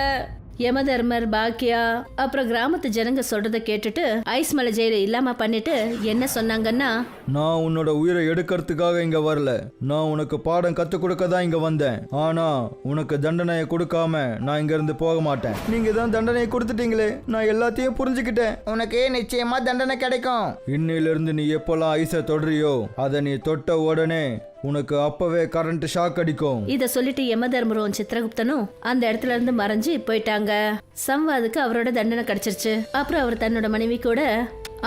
யமதர்மர், பாக்கியா அப்புறம் கிராமத்து ஜனங்க சொல்றத கேட்டுட்டு ஐஸ் மலை ஜெயில இல்லாம பண்ணிட்டு என்ன சொன்னாங்கன்னா, நான் உன்னோட உயிரை எடுக்கிறதுக்காக இங்க வரல, நான் உனக்கு பாடம் கற்றுக் கொடுக்க தான் இங்க வந்தேன். ஆனா உனக்கு தண்டனையை கொடுக்காம நான் இங்க இருந்து போக மாட்டேன். நீங்க தான் தண்டனையை கொடுத்துட்டீங்களே, நான் எல்லாத்தையும் புரிஞ்சுக்கிட்டேன். உனக்கு நிச்சயமா தண்டனை கிடைக்கும். இன்னையிலிருந்து நீ எப்போல்லாம் ஐஸை தொடுறியோ அதை நீ தொட்ட உடனே உனக்கு அப்பவே கரண்ட் ஷாக் அடிக்கும். இத சொல்லிட்டு யமதர்மரும் சித்திரகுப்தனும் அந்த இடத்துல இருந்து மறைஞ்சு போயிட்டாங்க. சம்வாதுக்கு அவரோட தண்டனை கிடைச்சிருச்சு. அப்புறம் அவர் தன்னோட மனைவி கூட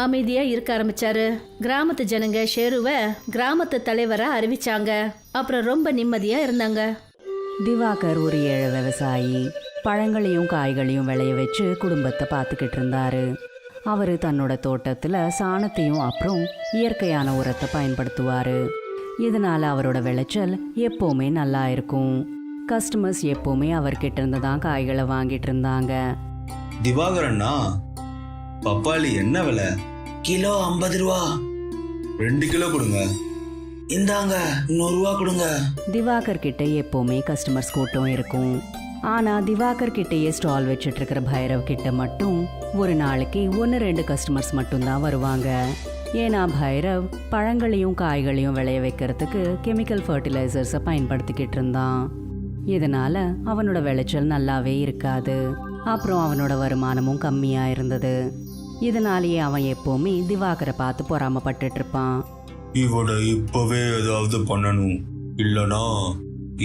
அமைதியா இருக்க ஆரம்பிச்சாரு. கிராமத்து ஜனங்க ஷேருவை கிராமத்து தலைவரா அறிவிச்சாங்க. அப்புறம் ரொம்ப நிம்மதியா இருந்தாங்க. திவாகர் ஒரு ஏழை விவசாயி. பழங்களையும் காய்களையும் விளைய வச்சு குடும்பத்தை பார்த்துக்கிட்டு இருந்தாரு. அவர் தன்னோட தோட்டத்தில் சாணத்தையும் அப்புறம் இயற்கையான உரத்தை பயன்படுத்துவார். இதனால அவரோட விளைச்சல் எப்போவுமே நல்லா இருக்கும். கஸ்டமர்ஸ் எப்போவுமே அவர்கிட்ட இருந்து தான் காய்களை வாங்கிட்டு இருந்தாங்க. திவாகரண்ணா, பப்பாளி என்ன விலை? கிலோ 50 ரூபா. 2 கிலோ கொடுங்க. இந்தாங்க 100 ரூபா கொடுங்க. திவாகர் கிட்ட எப்போவுமே கஸ்டமர்ஸ் கூட்டம் இருக்கும். ஆனால் திவாகர் கிட்டேயே ஸ்டால் வச்சுட்டு இருக்கிற பைரவ் கிட்ட மட்டும் ஒரு நாளைக்கு 1-2 கஸ்டமர்ஸ் மட்டும்தான் வருவாங்க. ஏன்னா பைரவ் பழங்களையும் காய்களையும் விளைய வைக்கிறதுக்கு கெமிக்கல் ஃபர்டிலைசர்ஸை பயன்படுத்திக்கிட்டு இருந்தான். இதனால அவனோட விளைச்சல் நல்லாவே இருக்காது. அப்புறம் அவனோட வருமானமும் கம்மியாக இருந்தது. இதனாலேயே அவன் எப்போவுமே திவாகரை பார்த்து பொறாமப்பட்டுட்டு இருப்பான். இவனை இப்பவே ஏதாவது பண்ணணும், இல்லனா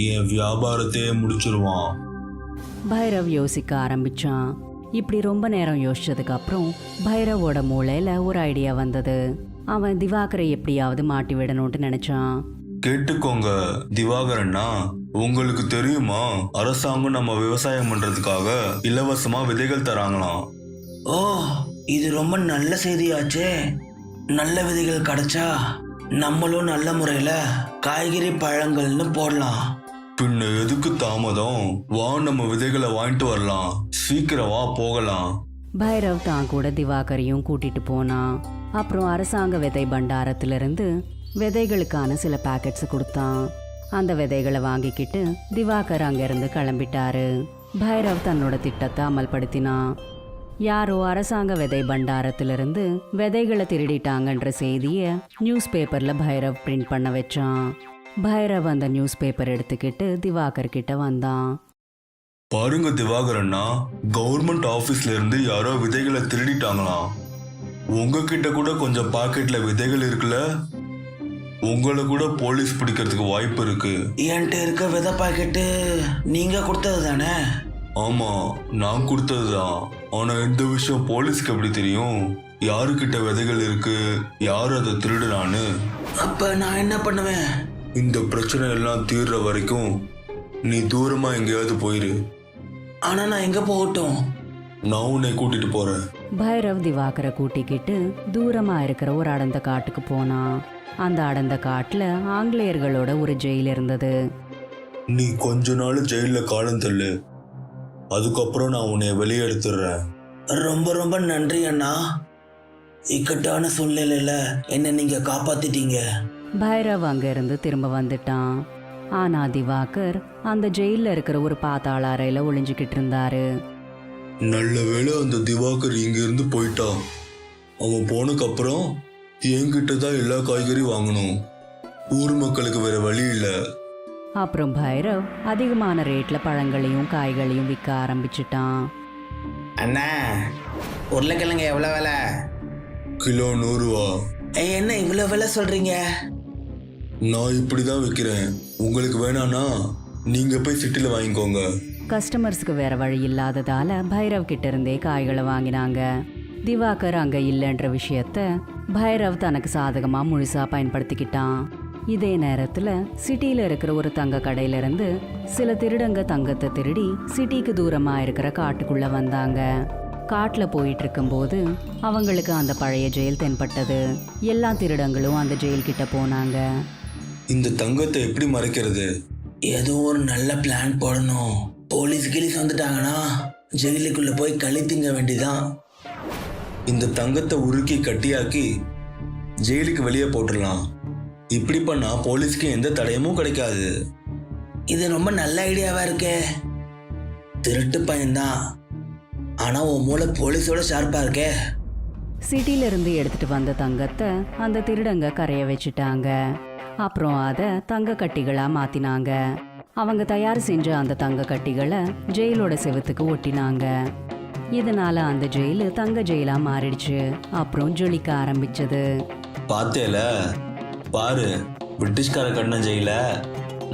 என் வியாபாரத்தையே முடிச்சிருவான். பைரவ் யோசிக்க ஆரம்பிச்சான். இப்படி ரொம்ப நேரம் யோசிச்சதுக்கு அப்புறம் பைரவோட மூளையில ஒரு ஐடியா வந்தது. அவன் திவாகரை எப்படியாவது மாட்டி விடணும்னு நினைச்சான். கேட்டுக்கோங்க திவாகரண்ணா, உங்களுக்கு தெரியுமா அரசாங்கம் நம்ம விவசாயம் பண்றதுக்காக இலவசமா விதைகள் தராங்களாம். ஓ, இது ரொம்ப நல்ல செய்தியாச்சே. நல்ல விதைகள் கிடைச்சா நம்மளும் நல்ல முறையில காய்கறி பழங்கள்னு போடலாம். பின்ன எதுக்கு தாமதம்? வா, நம்ம விதைகளை வாங்கிட்டு வரலாம். சீக்கிரம் வா, போகலாம். பைரவ் தான் கூட திவாகரையும் கூட்டிட்டு போனான். அப்புறம் அரசாங்க விதை பண்டாரத்திலிருந்து விதைகளுக்கான சில பேக்கெட்ஸ் கொடுத்தான். அந்த விதைகளை வாங்கிக்கிட்டு திவாகர் அங்கிருந்து கிளம்பிட்டாரு. பைரவ் தன்னோட திட்டத்தை அமல்படுத்தினான். யாரோ அரசாங்க விதை பண்டாரத்திலிருந்து விதைகளை திருடிட்டாங்கன்ற செய்தியை நியூஸ் பேப்பர்ல பைரவ் பிரிண்ட் பண்ண வச்சான். பைரவ் அந்த நியூஸ் பேப்பர் எடுத்துக்கிட்டு திவாகர் கிட்ட வந்தான். பாருங்க திவாகரண்ணா, கவர்மெண்ட் ஆபீஸ்ல இருந்து யாரோ விதைகளை திருடிட்டாங்களாம். உங்ககிட்ட கூட கொஞ்சம் பாக்கெட்ல விதைகள் இருக்குல்ல, உங்களை கூட போலீஸ் பிடிக்கிறதுக்கு வாய்ப்பு இருக்கு. என்கிட்ட இருக்க விதை பாக்கெட்டு நீங்க கொடுத்தது தானே? ஆமா, நான் கொடுத்ததுதான். ஆனா இந்த விஷயம் போலீஸ்க்கு எப்படி தெரியும் யாருக்கிட்ட விதைகள் இருக்கு, யார் அதை திருடுறான்னு? அப்ப நான் என்ன பண்ணுவேன்? இந்த பிரச்சனை எல்லாம் தீர்ற வரைக்கும் நீ தூரமா எங்கேயாவது போயிரு. ஆனா நான் எங்க போகட்டும்? நான் உன்னை கூட்டிட்டு போறேன். பைரவ் திவாகரை கூட்டிக்கிட்டு தூரமா இருக்கிற ஒரு அடர்ந்த காட்டுக்கு போனான். அந்த அடர்ந்த காட்டுல ஆங்கிலேயர்களோட ஒரு ஜெயில் இருந்தது. நீ கொஞ்ச நாள் ஜெயில காலம் தள்ளு, அதுக்கப்புறம் நான் உன்னை வெளியே எடுத்துடுறேன். ரொம்ப ரொம்ப நன்றி அண்ணா. இக்கட்டான சூழ்நிலையில என்ன நீங்க காப்பாத்திட்டீங்க. பைரவ் அங்கிருந்து திரும்ப வந்துட்டான். ஆனா திவாகர் அந்த ஜெயில இருக்கிற ஒரு பாதாள அறையில ஒளிஞ்சுக்கிட்டு இருந்தாரு. நல்ல வேளை அந்த திவாகர் இங்க இருந்து போயிட்டான். அவன் போனக்கு அப்புறம் என்கிட்ட தான் எல்லா காய்கறி வாங்கணும். ஊர் மக்களுக்கு வேற வழி இல்லை. அப்புறம் பைரவ் அதிகமான ரேட்ல பழங்களையும் காய்களையும் விற்க ஆரம்பிச்சிட்டான். அண்ணா, உருளைக்கிழங்கு எவ்வளவு விலை? கிலோ 100 ரூபா. என்ன இவ்வளவு விலை சொல்றீங்க? நான் இப்படிதான் விற்கிறேன். உங்களுக்கு வேணானா நீங்க போய் சிட்டில வாங்கிக்கோங்க. கஸ்டமர்ஸ்க்கு வேற வழி இல்லாததால பைரவ் கிட்ட இருந்தே காய்களை வாங்கினாங்க. திவாகர் அங்க இல்லைன்ற விஷயத்த பைரவ் தனக்கு சாதகமா முழுசா பயன்படுத்திக்கிட்டான். இதே நேரத்துல சிட்டில இருக்கிற ஒரு தங்க கடையில இருந்து சில திருடங்க தங்கத்தை திருடி சிட்டிக்கு தூரமா இருக்கிற காட்டுக்குள்ள வந்தாங்க. காட்டுல போயிட்டு இருக்கும்போது அவங்களுக்கு அந்த பழைய ஜெயில் தென்பட்டது. எல்லா திருடங்களும் அந்த ஜெயில் கிட்ட போனாங்க. இந்த தங்கத்தை எப்படி மறைக்கிறது? ஏதோ ஒரு நல்ல பிளான் போடணும். போலீஸ் கிளீஸ் வந்துட்டாங்கன்னா ஜெயிலுக்குள்ள போய் களி திங்க வேண்டிதான். இந்த தங்கத்தை உருக்கி கட்டியாக்கி ஜெயிலுக்கு வெளியே போட்டுடலாம். இப்படி பண்ணா போலீஸ்க்கு எந்த தடயமும் கிடைக்காது. இது ரொம்ப நல்ல ஐடியாவா இருக்கே. திருட்டு பையன்தான், ஆனா உன் மூளை போலீஸோட ஷார்ப்பா இருக்கே. சிட்டில இருந்து எடுத்துட்டு வந்த தங்கத்தை அந்த திருடங்க கரைய வச்சுட்டாங்க. அப்புறம் அதை தங்க கட்டிகளா மாத்தினாங்க. அவங்க தயார் செஞ்ச அந்த தங்க கட்டிகளை ஜெயிலோட செவுத்துக்கு ஒட்டினாங்க. இதனால அந்த ஜெயிலு தங்க ஜெயிலா மாறிடுச்சு. அப்புறம் ஜொலிக்க ஆரம்பிச்சது. பார்த்தேல, பாரு, பிரிட்டிஷ்கார கட்டின ஜெயில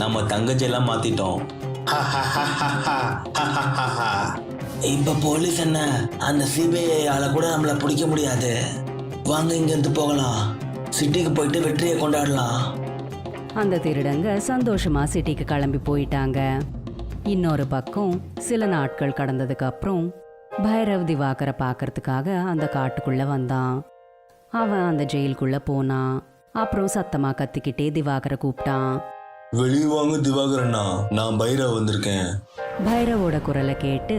நம்ம தங்க ஜெயிலா மாத்திட்டோம். இப்ப போலீஸ் என்ன அந்த சிபிஐ ஆள கூட நம்மள பிடிக்க முடியாது. வாங்க இங்க இருந்து போகலாம். சிட்டிக்கு போயிட்டு வெற்றியை கொண்டாடலாம். அந்த திருடங்க சந்தோஷமா சிட்டிக்கு கிளம்பி போயிட்டாங்க. இன்னொரு பக்கம் சில நாட்கள் கடந்ததுக்கு அப்புறம் பைரவ் திவாகரை பார்க்கறதுக்காக அந்த காட்டுக்குள்ள வந்தான். அவன் அந்த ஜெயிலுக்குள்ள போனான். அப்புறம் சத்தமா கத்திக்கிட்டே திவாகரை கூப்பிட்டான். வெளியே வாங்க திவாகரண்ணா, நான் பைரவ் வந்திருக்கேன். பைரவோட குரலை கேட்டு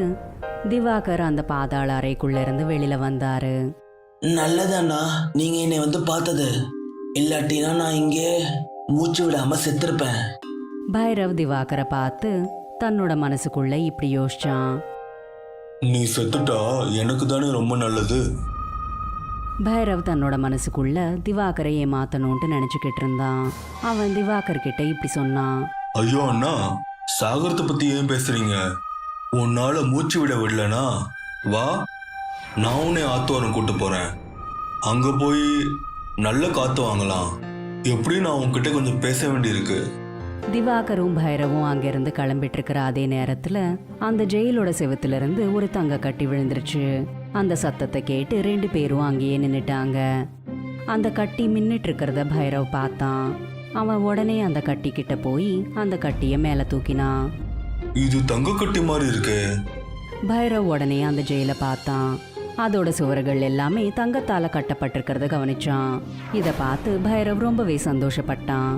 திவாகர் அந்த பாதாள அறைக்குள்ள இருந்து வெளியில வந்தாரு. நல்லதாண்ணா நீங்க என்னை வந்து பார்த்தது. இல்லாட்டினா நான் இங்கே மூச்சு விடாம செத்துருப்பேன். பைரவ் திவாகரை பார்த்து தன்னோட மனசுக்குள்ள இப்படி யோசிச்சான். நீ செத்துட்டா எனக்கு தானே ரொம்ப நல்லது. பைரவ் தன்னோட மனசுக்குள்ள திவாகரை ஏமாத்தணும்ட்டு நினைச்சுக்கிட்டு இருந்தான். அவன் திவாகர் கிட்ட இப்படி சொன்னான். ஐயோ அண்ணா, சாகரத்தை பத்தி ஏன் பேசுறீங்க? உன்னால மூச்சு விட விடலனா வா, நான் உன்னை ஆத்துவாரம் கூட்டு போறேன். அங்க போய் நல்ல காத்து வாங்கலாம். எப்படி நான் உன்கிட்ட கொஞ்சம் பேச வேண்டியிருக்கு. திவாகரும் பைரவும் அங்கிருந்து கிளம்பிட்டு இருக்கிற அதே நேரத்துல அந்த ஜெயிலோட செவுத்துல இருந்து ஒரு தங்க கட்டி விழுந்துருச்சு. அந்த சத்தத்தை கேட்டு 2 பேரும் அங்கேயே நின்னுட்டாங்க. அந்த கட்டி மின்னிட்டு இருக்கிறத பைரவ் பார்த்தான். அவன் உடனே அந்த கட்டி கிட்ட போய் அந்த கட்டிய மேல தூக்கினான். இது தங்க கட்டி மாதிரி இருக்கு. பைரவ் உடனே அந்த ஜெயில பார்த்தான். அதோட சுவர்கள் எல்லாமே தங்கத்தால கட்டப்பட்டிருக்கிறத கவனிச்சான். இத பார்த்து பைரவ் ரொம்பவே சந்தோஷப்பட்டான்.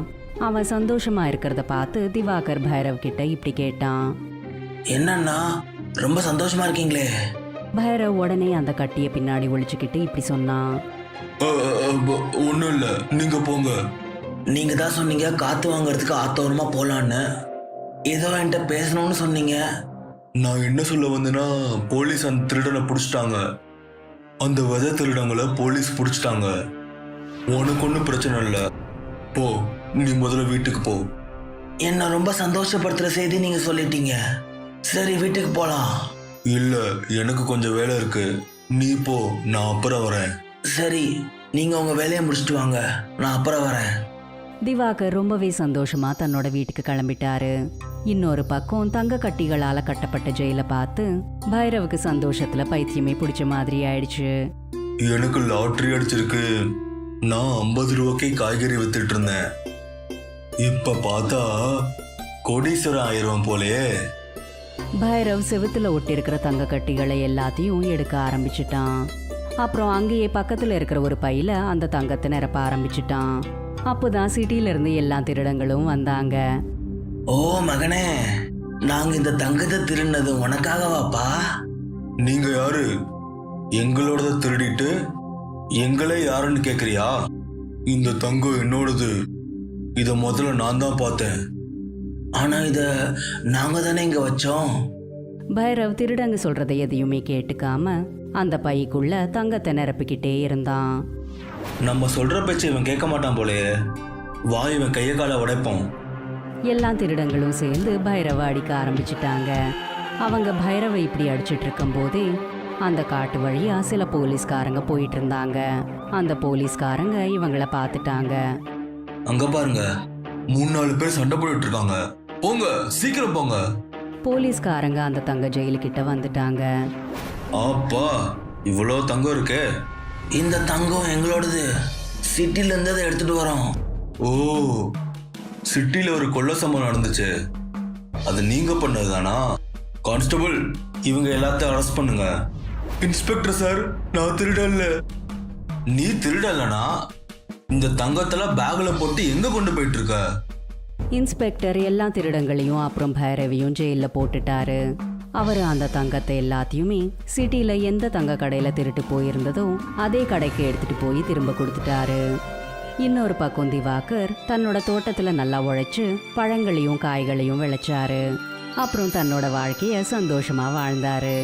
அவன் சந்தோஷமா இருக்கிறத பார்த்து திவாகர் பைரவ் கிட்ட இப்படி கேட்டான். என்னண்ணா ரொம்ப சந்தோஷமா இருக்கீங்களே? பைரவ் உடனே அந்த கட்டிய பின்னாடி ஒளிச்சுக்கிட்டு இப்படி சொன்னான். ஒன்றும் இல்லை, நீங்க போங்க. நீங்க தான் சொன்னீங்க காத்து வாங்குறதுக்கு ஆத்தோரமா போலான்னு. ஏதோ என்கிட்ட பேசணும்னு சொன்னீங்க. நான் என்ன சொல்ல வந்தேன்னா, போலீஸ் அந்த திருடனை பிடிச்சிட்டாங்க. அந்த விதை திருடங்களை போலீஸ் பிடிச்சிட்டாங்க. உனக்கு ஒன்றும் பிரச்சனை இல்லை, போ, நீ முதல்ல வீட்டுக்கு போ. என்ன ரொம்ப சந்தோஷப்படுத்துற செய்தி நீங்க சொல்லிட்டீங்க. சரி வீட்டுக்கு போலாம். இல்ல, எனக்கு கொஞ்சம் வேலை இருக்கு, நீ போ, நான் அப்புறம் வரேன். சரி நீங்க உங்க வேலையை முடிச்சிட்டு வாங்க, நான் அப்புறம் வரேன். திவாகர் ரொம்பவே சந்தோஷமா தன்னோட வீட்டுக்கு கிளம்பிட்டாரு. இன்னொரு பக்கம் தங்க கட்டிகளால கட்டப்பட்ட ஜெயில பார்த்து பைரவுக்கு சந்தோஷத்துல பைத்தியமே பிடிச்ச மாதிரி ஆயிடுச்சு. எனக்கு லாட்டரி அடிச்சிருக்கு. நான் 50 ரூபாய்க்கு காய்கறி வித்துட்டு இருந்தேன். இப்ப பார்த்தா கோடீஸ்வரன் ஆயிரம் போலே. பைரவ் செவுத்துல ஒட்டி இருக்கிற தங்க கட்டிகளை எல்லாத்தையும் எடுக்க ஆரம்பிச்சிட்டான். அப்புறம் அங்கேயே பக்கத்துல இருக்கிற ஒரு பையில அந்த தங்கத்தை நிரப்ப ஆரம்பிச்சிட்டான். அப்போதான் சிட்டில இருந்து எல்லா திருடங்களும் வந்தாங்க. ஓ மகனே, நாங்க இந்த தங்கத்தை திருடினது உனக்காகவாப்பா? நீங்க யாரு? எங்களோடத திருடிட்டு எங்களே யாருன்னு கேக்குறியா? இந்த தங்கம் என்னோடது. இத முதல்ல நான் தான் பார்த்தேன். ஆனா இத நாங்க தானே இங்க வச்சோம். பைரவ் திருடங்க சொல்றதை எதையுமே கேட்டுக்காம அந்த பைக்குள்ள தங்கத்தை நிரப்பிக்கிட்டே இருந்தான். நம்ம சொல்ற பேச்சு இவன் கேட்க மாட்டான் போலே. வா, இவன் கைய காலை உடைப்போம். எல்லா திருடங்களும் சேர்ந்து பைரவை அடிக்க ஆரம்பிச்சிட்டாங்க. அவங்க பைரவை இப்படி அடிச்சிட்டு இருக்கும் போதே அந்த காட்டு வழியா சில போலீஸ்காரங்க போயிட்டு இருந்தாங்க. அந்த போலீஸ்காரங்க இவங்கள பார்த்துட்டாங்க. அங்க பாருங்க, 3-4 பேர் சண்டை போட்டுட்டு இருக்காங்க. போங்க, சீக்கிரம் போங்க. போலீஸ்காரங்க அந்த தங்க ஜெயிலுக்கிட்ட வந்துட்டாங்க. அப்பா, இவ்வளோ தங்கம் இருக்கே. இந்த தங்கம் எங்களோடது. சிட்டில இருந்து அதை எடுத்துட்டு வரோம். ஓ, சிட்டில ஒரு கொள்ள சம்பவம் நடந்துச்சு. அது நீங்க பண்ணதுதானா? கான்ஸ்டபிள், இவங்க எல்லாத்தையும் அரெஸ்ட் பண்ணுங்க. இன்ஸ்பெக்டர் சார், நான் திருடல. நீ திருடலனா இந்த தங்கத்தெல்லாம் பேக்ல போட்டு எங்க கொண்டு போயிட்டு இருக்க? இன்ஸ்பெக்டர் எல்லா திருடங்களையும் அப்புறம் பைரவையும் ஜெயில போட்டுட்டாரு. அவர் அந்த தங்கத்தை எல்லாத்தையுமே சிட்டில எந்த தங்க கடையில திருட்டு போயிருந்ததோ அதே கடைக்கு எடுத்துட்டு போய் திரும்ப கொடுத்துட்டாரு. இன்னொரு பக்கம் திவாகர் தன்னோட தோட்டத்துல நல்லா உழைச்சு பழங்களையும் காய்களையும் விளைச்சாரு. அப்புறம் தன்னோட வாழ்க்கைய சந்தோஷமா வாழ்ந்தாரு.